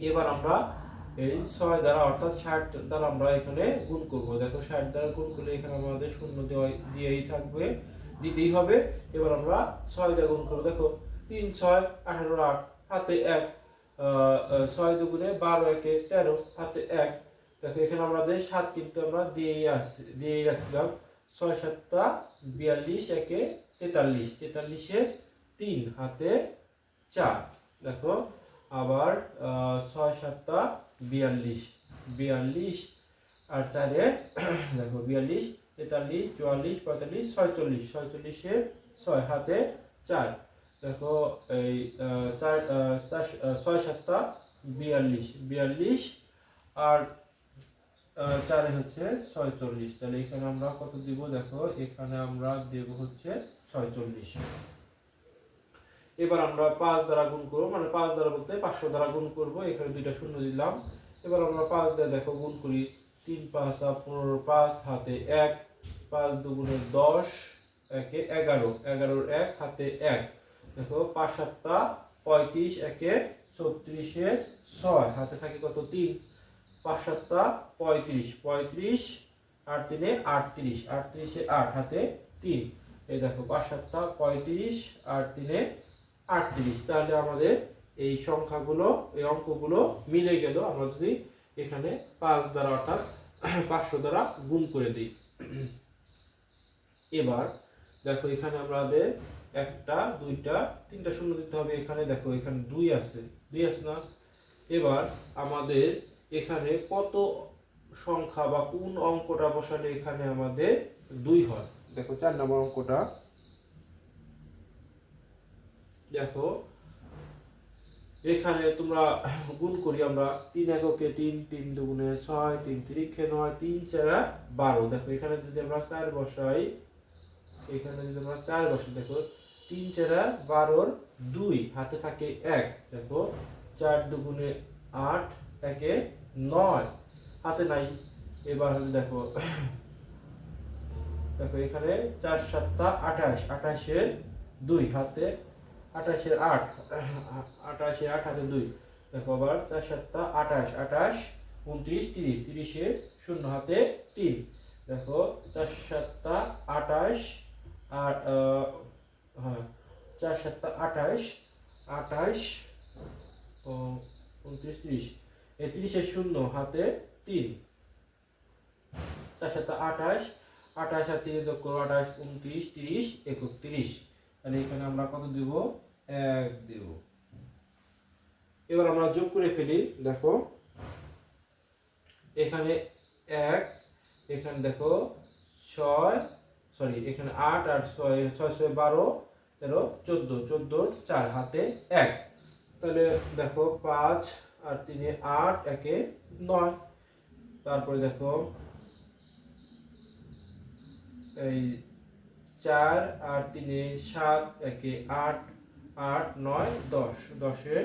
এবার আমরা এই 6 দ্বারা অর্থাৎ 60 দ্বারা আমরা এখানে গুণ করব। দেখো 60 দ্বারা গুণ করলে এখানে আমাদের শূন্য দিয়েই থাকবে, দিতেই হবে। এবার আমরা 6 দিয়ে গুণ করব। দেখো 3 6 18 8, হাতে 1। 6 দুগুণে 12 একে 13, হাতে 1। দেখো এখানে আমাদের 7 কিন্তু আমরা দিয়েই রাখছিলাম। 6 7টা 42, একে 43, 43 এ 3, হাতে 4। দেখো আবার 6 7টা 42, 42 আর 4 দেখো 42 43 44 45 46, 46 এর 6, হাতে 4। দেখো এই 6 7টা 42, 42 আর 4 হচ্ছে 46। তাহলে এখানে আমরা কত দিব? দেখো এখানে আমরা দেব হচ্ছে 46। এবার আমরা 5 দ্বারা গুণ করব, মানে 5 দ্বারা বলতে 500 দ্বারা গুণ করব। এখানে দুইটা শূন্য দিলাম। এবার আমরা 5 দ্বারা দেখো গুণ করি। 3 5 15 5, হাতে 1। 5 দুগুণে 10, একে 11, 11 1, হাতে 1। দেখো 5 7টা 35, একে 36 এর 6, হাতে থাকে কত? 3। 5 7টা 35, 35 আর 3 38, 38 এর 8, হাতে 3। এই দেখো 5 7টা 35 আর 3 38। তাহলে আমাদের এই সংখ্যাগুলো, এই অঙ্কগুলো মিলে গেল। আমরা যদি এখানে 5 দ্বারা অর্থাৎ 500 দ্বারা গুণ করে দিই। এবার দেখো এখানে আমাদের 1টা 2টা 3টা শূন্য দিতে হবে। এখানে দেখো এখানে 2 আছে, 2 আছে না? এবার আমাদের এখানে কত সংখ্যা বা কোন অঙ্কটা বসালে এখানে আমাদের 2 হয়। দেখো 4 নম্বর অঙ্কটা দেখো, এখানে তোমরা গুণ করি আমরা 3 এককে 3, 3 দুগুণে 6, 3 তিরিক্ষে 9, 3 4 12। দেখো এখানে যদি আমরা 4 বসাই, এখানে যদি আমরা 4 বসাই, দেখো 3 4 12 2 হাতে থাকে 1। দেখো 4 দুগুণে 8, একে 9 হাতে নাই। এবার হলো দেখো দেখো এখানে 4 7 28, 28 এর 2 হাতে, 28 এর 8, 28 এর 8 হাতে 2। দেখো আবার 4 7 28, 28 29 30, 30 এর 0 হাতে 3। দেখো 4 7 28 আর হ্যাঁ 4 7 28, 28 ও 29 30, এই 30 এর 0 হাতে 3। 4 7 28, 28 আর 3 যোগ করো 28 29 30 31। তাহলে এখানে আমরা কত দেব? 1 দেব। এবার আমরা যোগ করে ফেলি। দেখো এখানে 1, এখানে দেখো 6, সরি এখানে 8 আর 6, 6 6 12 13 14, 14 4 হাতে 1। তাহলে দেখো 5 আর 3 8, একে 9। তারপরে দেখো এই 4 আর 3 7, একে 8, 8 9 10, 10 এর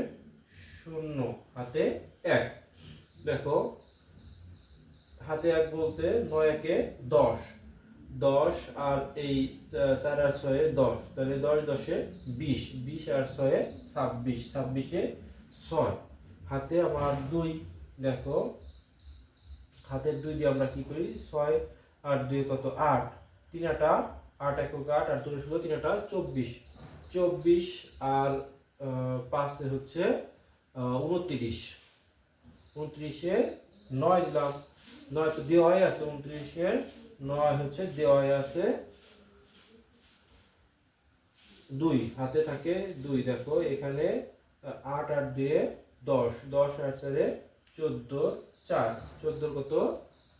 0 হাতে 1। দেখো হাতে 1 বলতে 9 একে 10, 10 আর এই 4 আর 6 10, তাহলে 10 10 এ 20, 20 আর 6 এ 26, 26 এ 6 হাতে আমার 2। দেখো হাতের 2 দিয়ে আমরা কি করি? 6 আর 2 কত? 8, 3 আটা 8 একক 8 আর 2 16, 3 আটা 24, 24 আর 5 এ হচ্ছে 29, 29 এ 9 দিলাম। 9 তো দেওয়াই আছে, 29 এর 9 হচ্ছে দেওয়াই আছে 2 হাতে থাকে 2। দেখো এখানে 8 আর 2 10, 10 আর 4 14, 4 14 কত?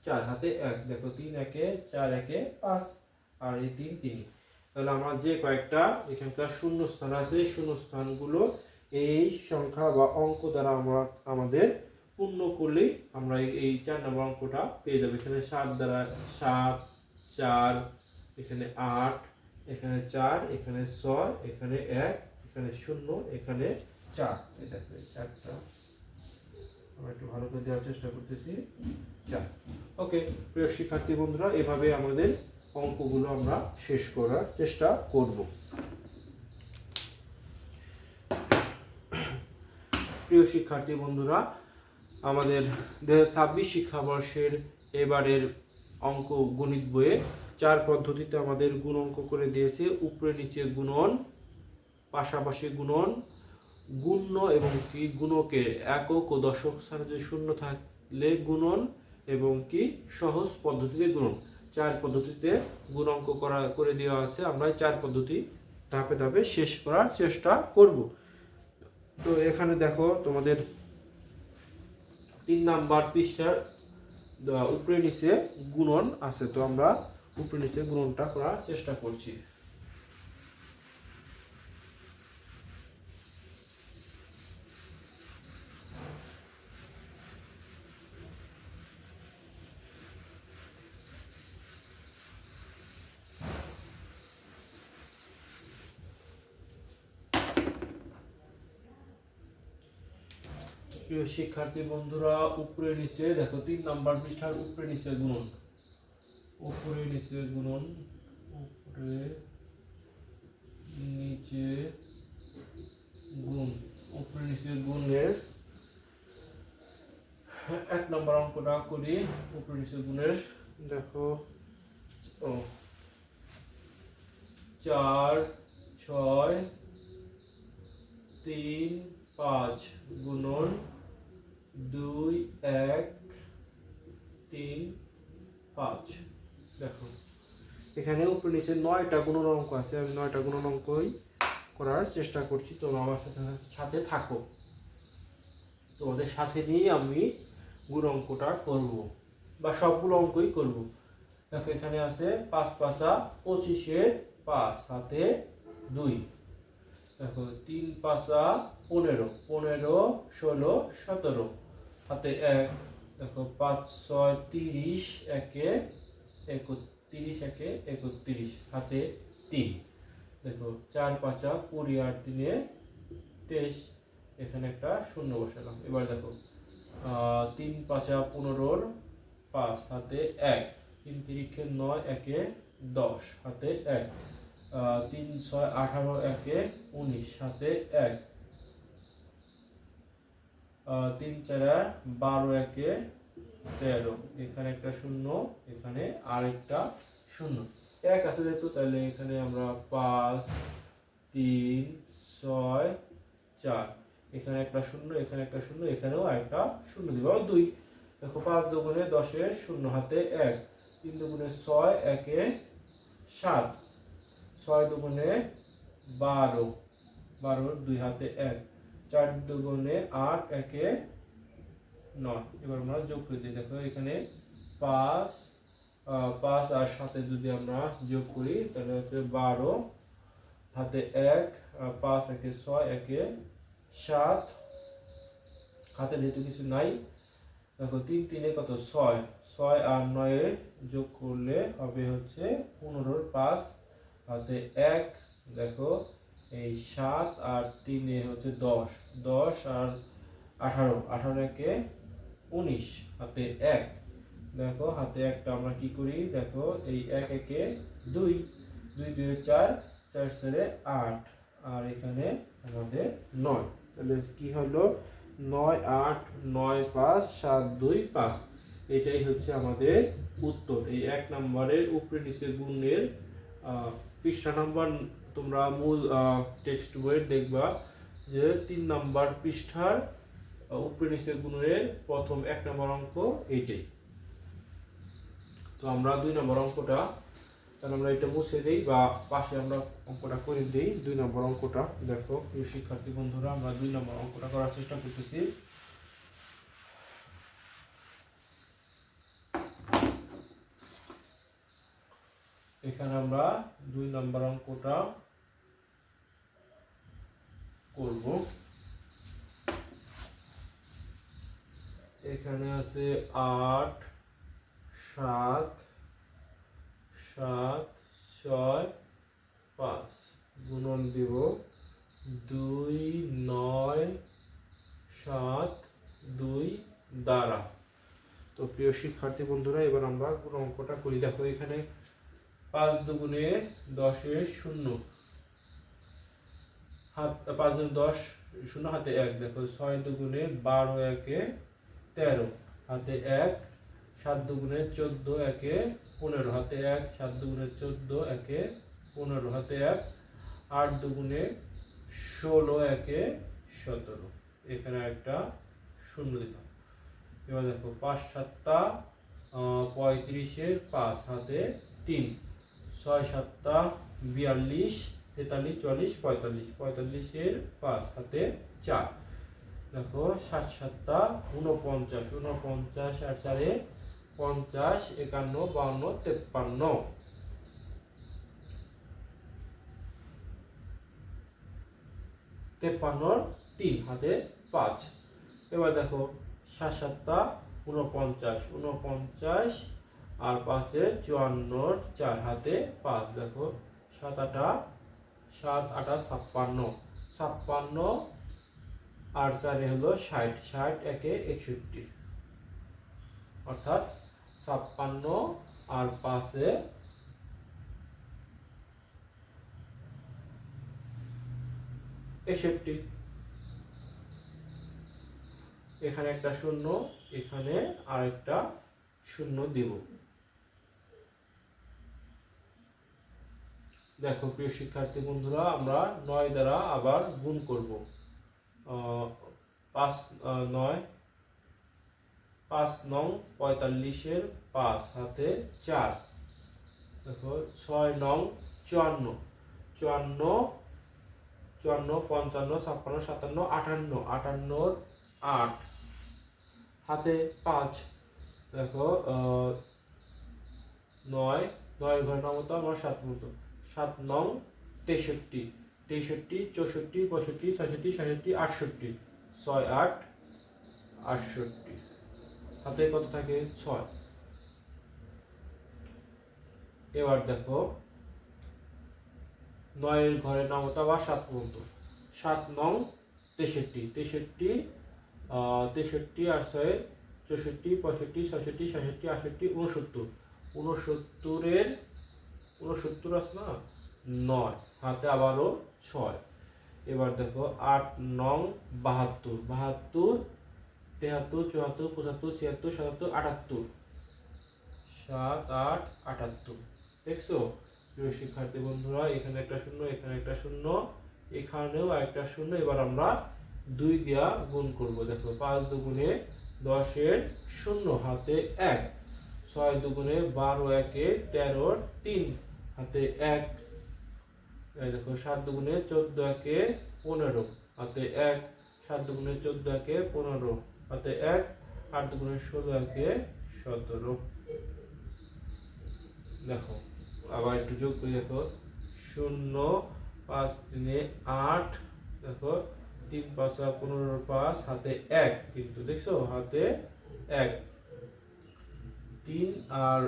4 হাতে 1। দেখো 3 একে 4, একে 5 আর এই 3 3। তাহলে আমরা যে কয়েকটা এখানকার শূন্য স্থান আছে, শূন্য স্থানগুলো এই সংখ্যা বা অঙ্ক দ্বারা আমরা আমাদের পূর্ণ করলে আমরা এই 4 নম্বর অঙ্কটা পেয়ে যাবো। এখানে 7 দ্বারা 7, 4, এখানে 8, এখানে 4, এখানে 6, এখানে 1, এখানে 0, এখানে 4। এই দেখো এই 4টা আমরা একটু ভালো করে দেওয়ার চেষ্টা করতেছি। 4। ওকে প্রিয় শিক্ষার্থী বন্ধুরা, এভাবে আমাদের অঙ্কগুলো আমরা শেষ করার চেষ্টা করব। প্রিয় শিক্ষার্থী বন্ধুরা, আমাদের 2026 শিক্ষাবর্ষের এবারের অঙ্ক গণিত বইয়ে 4 পদ্ধতিতে আমাদের গুণ অঙ্ক করে দিয়েছে। উপরে নিচে গুণন, পাশাপাশি গুণন, গুণ্য এবং কি গুণকের একক ও দশক স্থানে যদি শূন্য থাকলে গুণন, এবং কি সহজ পদ্ধতিতে গুণন। 4 পদ্ধতিতে গুণ অঙ্ক করে দেওয়া আছে। আমরা 4 পদ্ধতি ধাপে ধাপে শেষ করার চেষ্টা করব। তো এখানে দেখো তোমাদের 3 নাম্বার পৃষ্ঠার উপরে নিচে গুণন আছে। তো আমরা উপরে নিচে গুণনটা করার চেষ্টা করছি। প্রিয় শিক্ষার্থী বন্ধুরা, উপরে নিচে দেখো 3 নাম্বার পৃষ্ঠার উপরে নিচে গুণন, উপরে নিচে গুণন, উপরে নিচে গুণ, উপরে নিচে গুণের 1 নম্বর অঙ্কটা করি। উপরে নিচে গুণের দেখো 4 6 3 5 গুণন 2 1 3 5। দেখো এখানে উপরে নিচে 9টা গুণন অঙ্ক আছে। আমি 9টা গুণন অঙ্কই করার চেষ্টা করছি। তোমরা আমার সাথে থাকো, তোমাদের সাথে নিয়ে আমি গুণ অঙ্কটা করব। বা সবগুলো অঙ্কই করব। দেখো এখানে আছে 5 পাঁচা 25-এর 5 হাতে 2। দেখো 3 পাঁচা 15, 15, 16, 17 হাতে 1। দেখো 5 6 30, একে 31, একে 31 হাতে 3। দেখো 4 পাঁচা 20 আর 3-এ 23, এখানে একটা শূন্য বসালাম। এবার দেখো 3 পাঁচা 15-র 5 হাতে 1, 3 তিরিখে 9, একে 10 হাতে 1, 3 6 18, একে 19 হাতে 1, 3 4 12, একে 13, এখানে একটা শূন্য, এখানে আরেকটা শূন্য। 1 আছে যেহেতু তাহলে এখানে আমরা 5 3 6 4, এখানে একটা শূন্য, এখানে একটা শূন্য, এখানেও আরেকটা শূন্য দিব 2। দেখো 5 দুগুণে 10-এর শূন্য হাতে 1, 3 দুগুণে 6, একে 7, 6 দুগুণে 12, 12-র 2 হাতে 1, 4 দুগুণে 8, একে 9। এবার আমরা যোগ করে দিই। দেখো এখানে 5 আর 7 যদি আমরা যোগ করি তাহলে হচ্ছে 12 হাতে 1, 5 একে 6, একে 7 হাতে যেহেতু কিছু নাই। দেখো 3 3-এ কত 6, 6 আর 9 যোগ করলে হবে হচ্ছে 15-র 5 হাতে 1। দেখো এই 7 আর 3-এ হচ্ছে 10, 10 আর 18, 18 একে 19 হাতে 1। দেখো হাতে একটা আমরা কি করি, দেখো এই 1 একে 2, 2 2 4, 4 4 8 আর এখানে আমাদের 9। তাহলে কি হলো 9 8 9 5 7 2 5। এটাই হচ্ছে আমাদের উত্তর। এই 1 নম্বরের উপরে নিচে গুণের পৃষ্ঠা নাম্বার তোমরা মূল টেক্সট বইয়ে দেখবা যে 3 নম্বর পৃষ্ঠার উপরে নিচে গুণের প্রথম 1 নম্বর অঙ্ক এইটাই। তো আমরা 2 নম্বর অঙ্কটা তাহলে আমরা এটা মুছে দেই বা পাশে আমরা অঙ্কটা করে দেই। 2 নম্বর অঙ্কটা দেখো প্রিয় শিক্ষার্থী বন্ধুরা, আমরা 2 নম্বর অঙ্কটা করার চেষ্টা করতেছি। এখানে আমরা 2 নম্বর অঙ্কটা করব। এখানে আছে 8 7 7 6 5 গুণন দিব 2 9 7 2 দ্বারা। তো প্রিয় শিক্ষার্থী বন্ধুরা এবার আমরা গুণ অঙ্কটা করি। দেখো এখানে 5 দুগুণে 10-এর শূন্য হাত 5 দুগুণে 10 শূন্য হাতে 1। দেখো 6 দুগুণে 12, একে 13 হাতে 1, 7 দুগুণে 14, একে 15 হাতে 1, 7 দুগুণে 14, একে 15 হাতে 1, 8 দুগুণে 16, একে 17, এখানে একটা শূন্য দিলাম। এবার দেখো 5 7 35-এর 5 হাতে 3, 6 7 42 43 44 45, 45-এর 5 হাতে 4। দেখো 7 7 49, 49 আর 4-এ 50 51 52 53, 53-র 3 হাতে 5। এবার দেখো 7 7 49, 49 আর 5-এ 54-র 4 হাতে 5। দেখো 7 8 56, 56 আর 4-এ হলো 60, 60 একে 61, অর্থাৎ 56 আর 5-এ 61। এখানে একটা শূন্য, এখানে আরেকটা শূন্য দিব। দেখো প্রিয় শিক্ষার্থী বন্ধুরা আমরা 9 দ্বারা আবার গুণ করব। 5 9 5 9 45-এর 5 হাতে 4। দেখো 6 9 54, 54 54 55 56 57 58, 58-র 8 হাতে 5। দেখো 9 9 ঘরের নামতা আমার 7 মতো 7 9 63 63 64 65 66 67 68 6 8 68 হাতে কত থাকে 6। এবার দেখো 9 এর ঘরের নামতা বা 7 পর্যন্ত 7 9 63 63 63 আর 6 64 65 66 67 68 69 69 এর 69 আছে না 9 হাতে আবারও 6। এবার দেখো 8 9 72 72 73 74 75 76 77 78 7 8 78 দেখছো প্রিয় শিক্ষার্থী বন্ধুরা, এখানে একটা শূন্য, এখানে একটা শূন্য, এখানেও একটা শূন্য। এবার আমরা 2 দিয়া গুণ করব। দেখো 5 দুগুণে 10 এর শূন্য হাতে 1, 6 দুগুণে 12 একে 13 3 হাতে 1, এই দেখো 7 দুগুণে 14 একে 15 হাতে 1, 7 দুগুণে 14 একে 15 হাতে 1, 8 দুগুণে 16 একে 17। দেখো আবার একটু যোগ করে দেখো 0 5 3 8, দেখো 3 5 15 5 হাতে 1, কিন্তু দেখছো হাতে 1 3 আর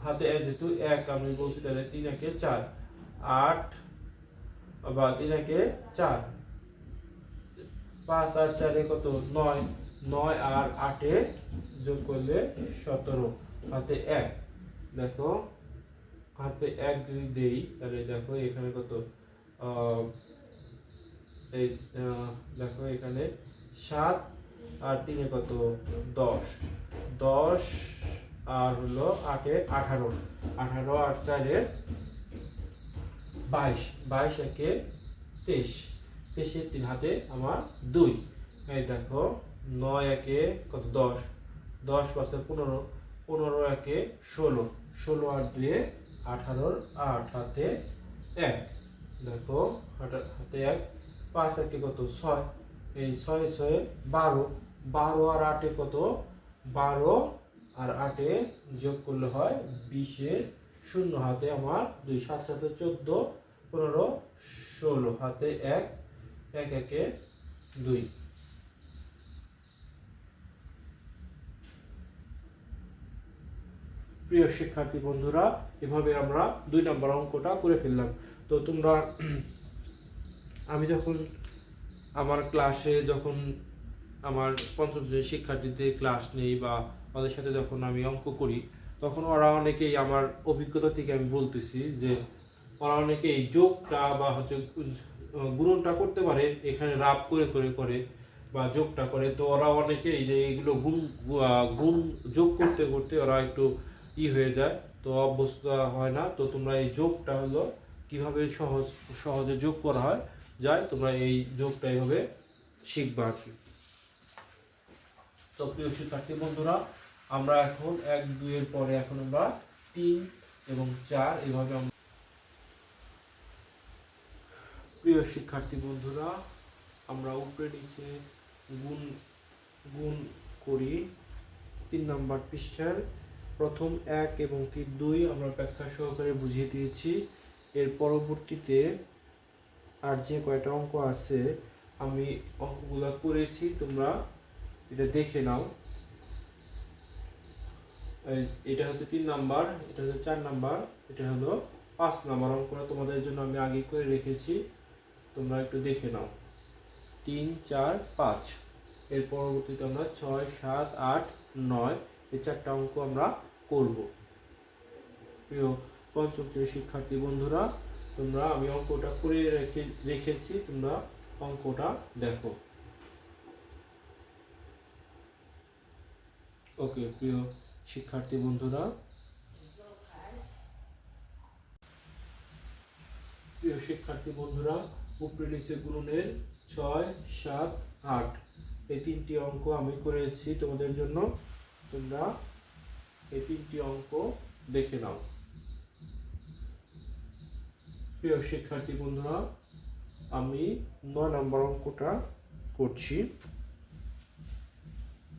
হাতে 1 যেহেতু 1 আমি বলছি তাহলে 3 একে 4 8 বা 3 একে 4 5 আর 4 এ কত 9 9 আর 8 এ যোগ করলে 17 হাতে 1। দেখো হাতে 1 যদি দেই তাহলে দেখো এখানে কত এই দেখো এখানে 7 আর 3 এ কত 10 10 আর হলো 8 এ 18 18 আর 4 এ 22 22 একে 23 23 এর 3 হাতে আমার 2। এই দেখো 9 একে কত 10 10 5 15 15 একে 16 16 আর 2 এ 18 8 হাতে 1। দেখো হাতে 1 5 একে কত 6, এই 6 6 12 12 আর 8 এ কত 12 আর 8 এ যোগ করলে হয় 20 এর শূন্য হাতে আমার 2 7 7 14 15 16 হাতে 1 1 একে 2। প্রিয় শিক্ষার্থী বন্ধুরা, এভাবে আমরা 2 নম্বর অঙ্কটা করে ফেললাম। তো তোমরা আমি যখন আমার ক্লাসে যখন আমার পঞ্চম শ্রেণীর শিক্ষার্থীদের ক্লাস নেই বা ওদের সাথে যখন আমি অঙ্ক করি, তখন ওরা অনেকেই আমার অভিজ্ঞতা থেকে আমি বলতেছি যে ওরা অনেকেই যোগটা বা হচ্ছে গুণনটা করতে পারে, এখানে রাব করে করে করে বা যোগটা করে। তো ওরা অনেকেই যে এইগুলো গুণ গুণ যোগ করতে করতে ওরা একটু হয়ে যায়, তো অভ্যস্ত হয় না। তো তোমরা এই যোগটা হলো কিভাবে সহজে যোগ করা হয় যায়, তোমরা এই যোগটা এইভাবে শিখবা আর কি। তো প্রিয় শিক্ষার্থী বন্ধুরা, আমরা এখন 1 2 এর পরে এখন আমরা 3 এবং 4 এইভাবে প্রিয় শিক্ষার্থী বন্ধুরা, আমরা উপরে নিচে গুণ গুণ করি 3 নম্বর পৃষ্ঠার প্রথম 1 এবং কি 2 আমরা ব্যাখ্যা সহকারে বুঝিয়ে দিয়েছি। এর পরবর্তীতে আর যে কয়টা অঙ্ক আছে আমি অঙ্কগুলো করেছি, তোমরা এটা দেখে নাও। এটা হচ্ছে 3 নাম্বার, এটা হচ্ছে 4 নাম্বার, এটা হলো 5 নাম্বার অঙ্কটা তোমাদের জন্য আমি আগে করে রেখেছি, তোমরা একটু দেখে নাও। 3 4 5 এর পরবর্তীতে আমরা 6 7 8 9 এই 4টা অঙ্ক আমরা করব। প্রিয় পঞ্চম শ্রেণীর শিক্ষার্থী বন্ধুরা, তোমরা আমি অঙ্কটা করে রেখেছি, তোমরা অঙ্কটা দেখো। ওকে প্রিয় শিক্ষার্থী বন্ধুরা, উপরে নিচে গুণনের 6 7 8 এই 3টি অঙ্ক আমি করেছি তোমাদের জন্য, তোমরা এই 3টি অঙ্ক দেখে নাও। প্রিয় শিক্ষার্থী বন্ধুরা, আমি 9 নম্বর অঙ্কটা করছি।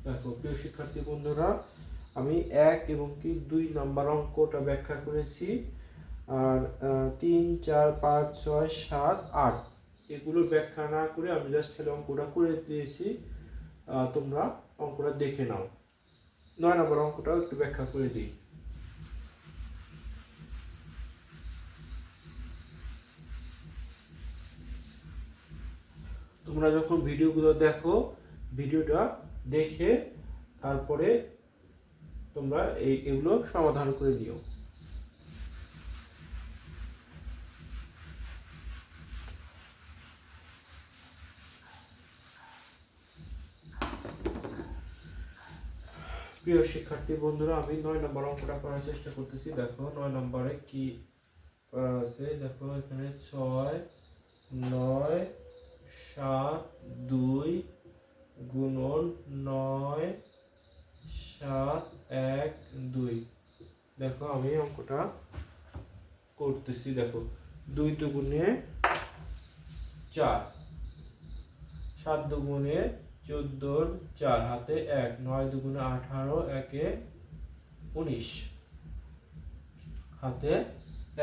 দেখো প্রিয় শিক্ষার্থী বন্ধুরা, আমি 1 এবং কি 2 নাম্বার অঙ্কটা ব্যাখ্যা করেছি, আর 3, 4, 5, 6, 7, 8 এগুলো ব্যাখ্যা না করে আমি জাস্ট খালি অঙ্কটা করে দিয়েছি। তোমরা অঙ্কটা দেখে নাও। 9 নম্বর অঙ্কটাও একটু ব্যাখ্যা করে দিই। তোমরা যখন ভিডিওগুলো দেখো, ভিডিওটা দেখে তারপরে তোমরা এগুলো সমাধান করে দিও। প্রিয় শিক্ষার্থী বন্ধুরা, আমি 9 নম্বর অঙ্কটা করার চেষ্টা করতেছি। দেখো 9 নম্বরে কি করা আছে। দেখো এখানে 6, 9, 7, 2 গুণন 9, 7, 1, 2। দেখো আমি অঙ্কটা করতেছি। দেখো 2 দুগুণে 4, 7 দুগুণে 14, 4 হাতে 1, 9 দুগুণে 18, 1 19 হাতে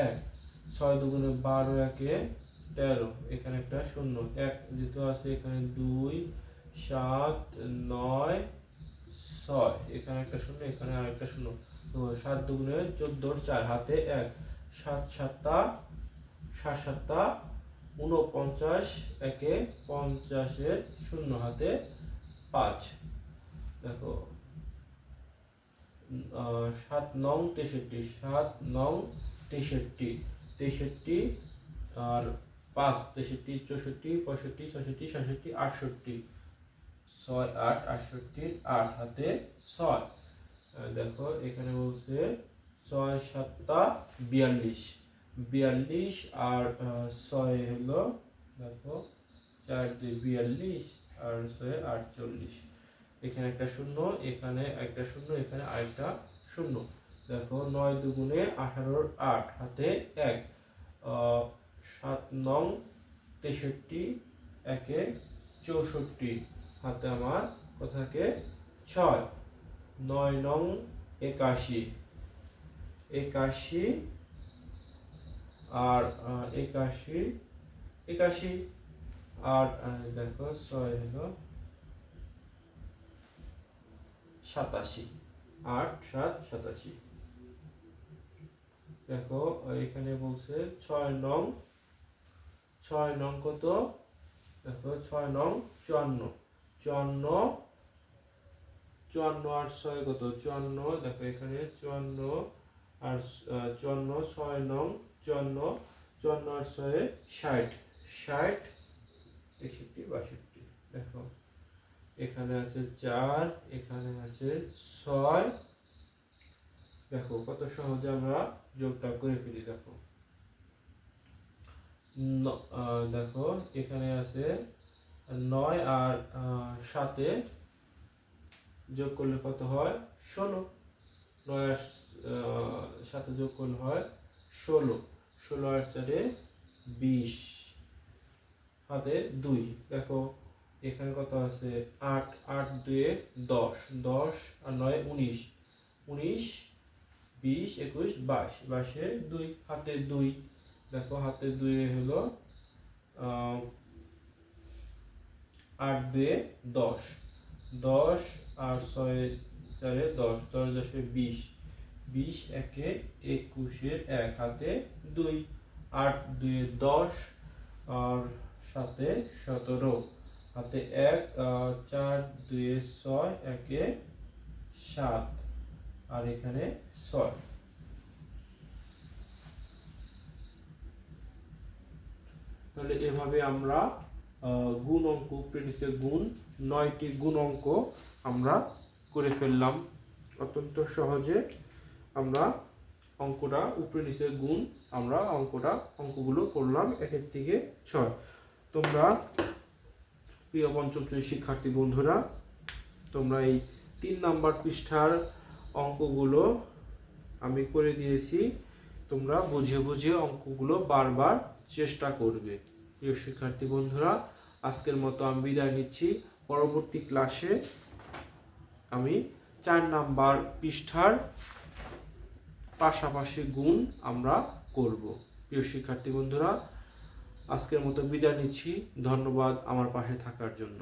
1, 6 দুগুণে 12, 1 13, এখানে একটা শূন্য, 1 যেহেতু আছে এখানে 2, 7, 9, 6, এখানে একটা শূন্য, এখানে আরেকটা শূন্য। তো 7 দুগুণে 14, 4 হাতে 1, 7 7টা 7 7টা 49, 1 50 শূন্য হাতে 5। দেখো 7 9 63, 7 9 63, 63 আর 5 63 64 65 66 66 68, 6 8 68, 8 হাতে 6। দেখো এখানে বলছে 6 7টা 42, 42 আর 6 হলো, দেখো 4 2 42 আর 6 48, এখানে একটা শূন্য, এখানে একটা শূন্য, এখানে আরেকটা শূন্য। দেখো 9 দুগুণে 18, 8 হাতে 1, 7 9 63, 1 64 হাতে আমার কত থাকে 6, 9 9 81, 81 আর 81 81 আর দেখো 6 হলো 87, 8 7 87। দেখো এখানে বলছে 6 নং, 6 নং কত। দেখো 6 নং 54, 54 54 আর 6 কত 54। দেখো এখানে 54 আর 54, 6 নং 54, 54 আর 6 60, 60 61 62। দেখো এখানে আছে 4, এখানে আছে 6। দেখো কত সহজে আমরা যোগটা করে ফেলি। দেখো দেখো এখানে আছে 9 আর 7 যোগ করলে কত হয় 16, 9 আর 7 যোগ করলে হয় 16, 16 আর 4 20 হাতে 2। দেখো এখানে কত আছে 8, 8 2 10, 10 আর 9 19, 19 20 21 22, 22 2 হাতে 2। দেখো হাতে 2 হলো 8 2 10, 10 আর 6 4 10, 10 10 20, 20 1 21 1 হাতে 2, 8 2 10 আর 7 17 হাতে 1, 4 2 6 1 7 আর এখানে 6। তাহলে এভাবে আমরা গুণ অঙ্ক, উপরে নিচে গুণ, 9টি গুণ অঙ্ক আমরা করে ফেললাম। অত্যন্ত সহজে আমরা অঙ্কটা উপরে নিচে গুণ আমরা অঙ্কগুলো করলাম 1 থেকে 6। তোমরা প্রিয় পঞ্চম শ্রেণীর শিক্ষার্থী বন্ধুরা, তোমরা এই 3 নাম্বার পৃষ্ঠার অঙ্কগুলো আমি করে দিয়েছি। তোমরা বুঝে বুঝে অঙ্কগুলো বারবার চেষ্টা করবে। প্রিয় শিক্ষার্থী বন্ধুরা, আজকের মতো আমি বিদায় নিচ্ছি। পরবর্তী ক্লাসে আমি 4 নাম্বার পৃষ্ঠার পাশাপাশি গুণ আমরা করব। প্রিয় শিক্ষার্থী বন্ধুরা, আজকের মতো বিদায় নিচ্ছি। ধন্যবাদ আমার পাশে থাকার জন্য।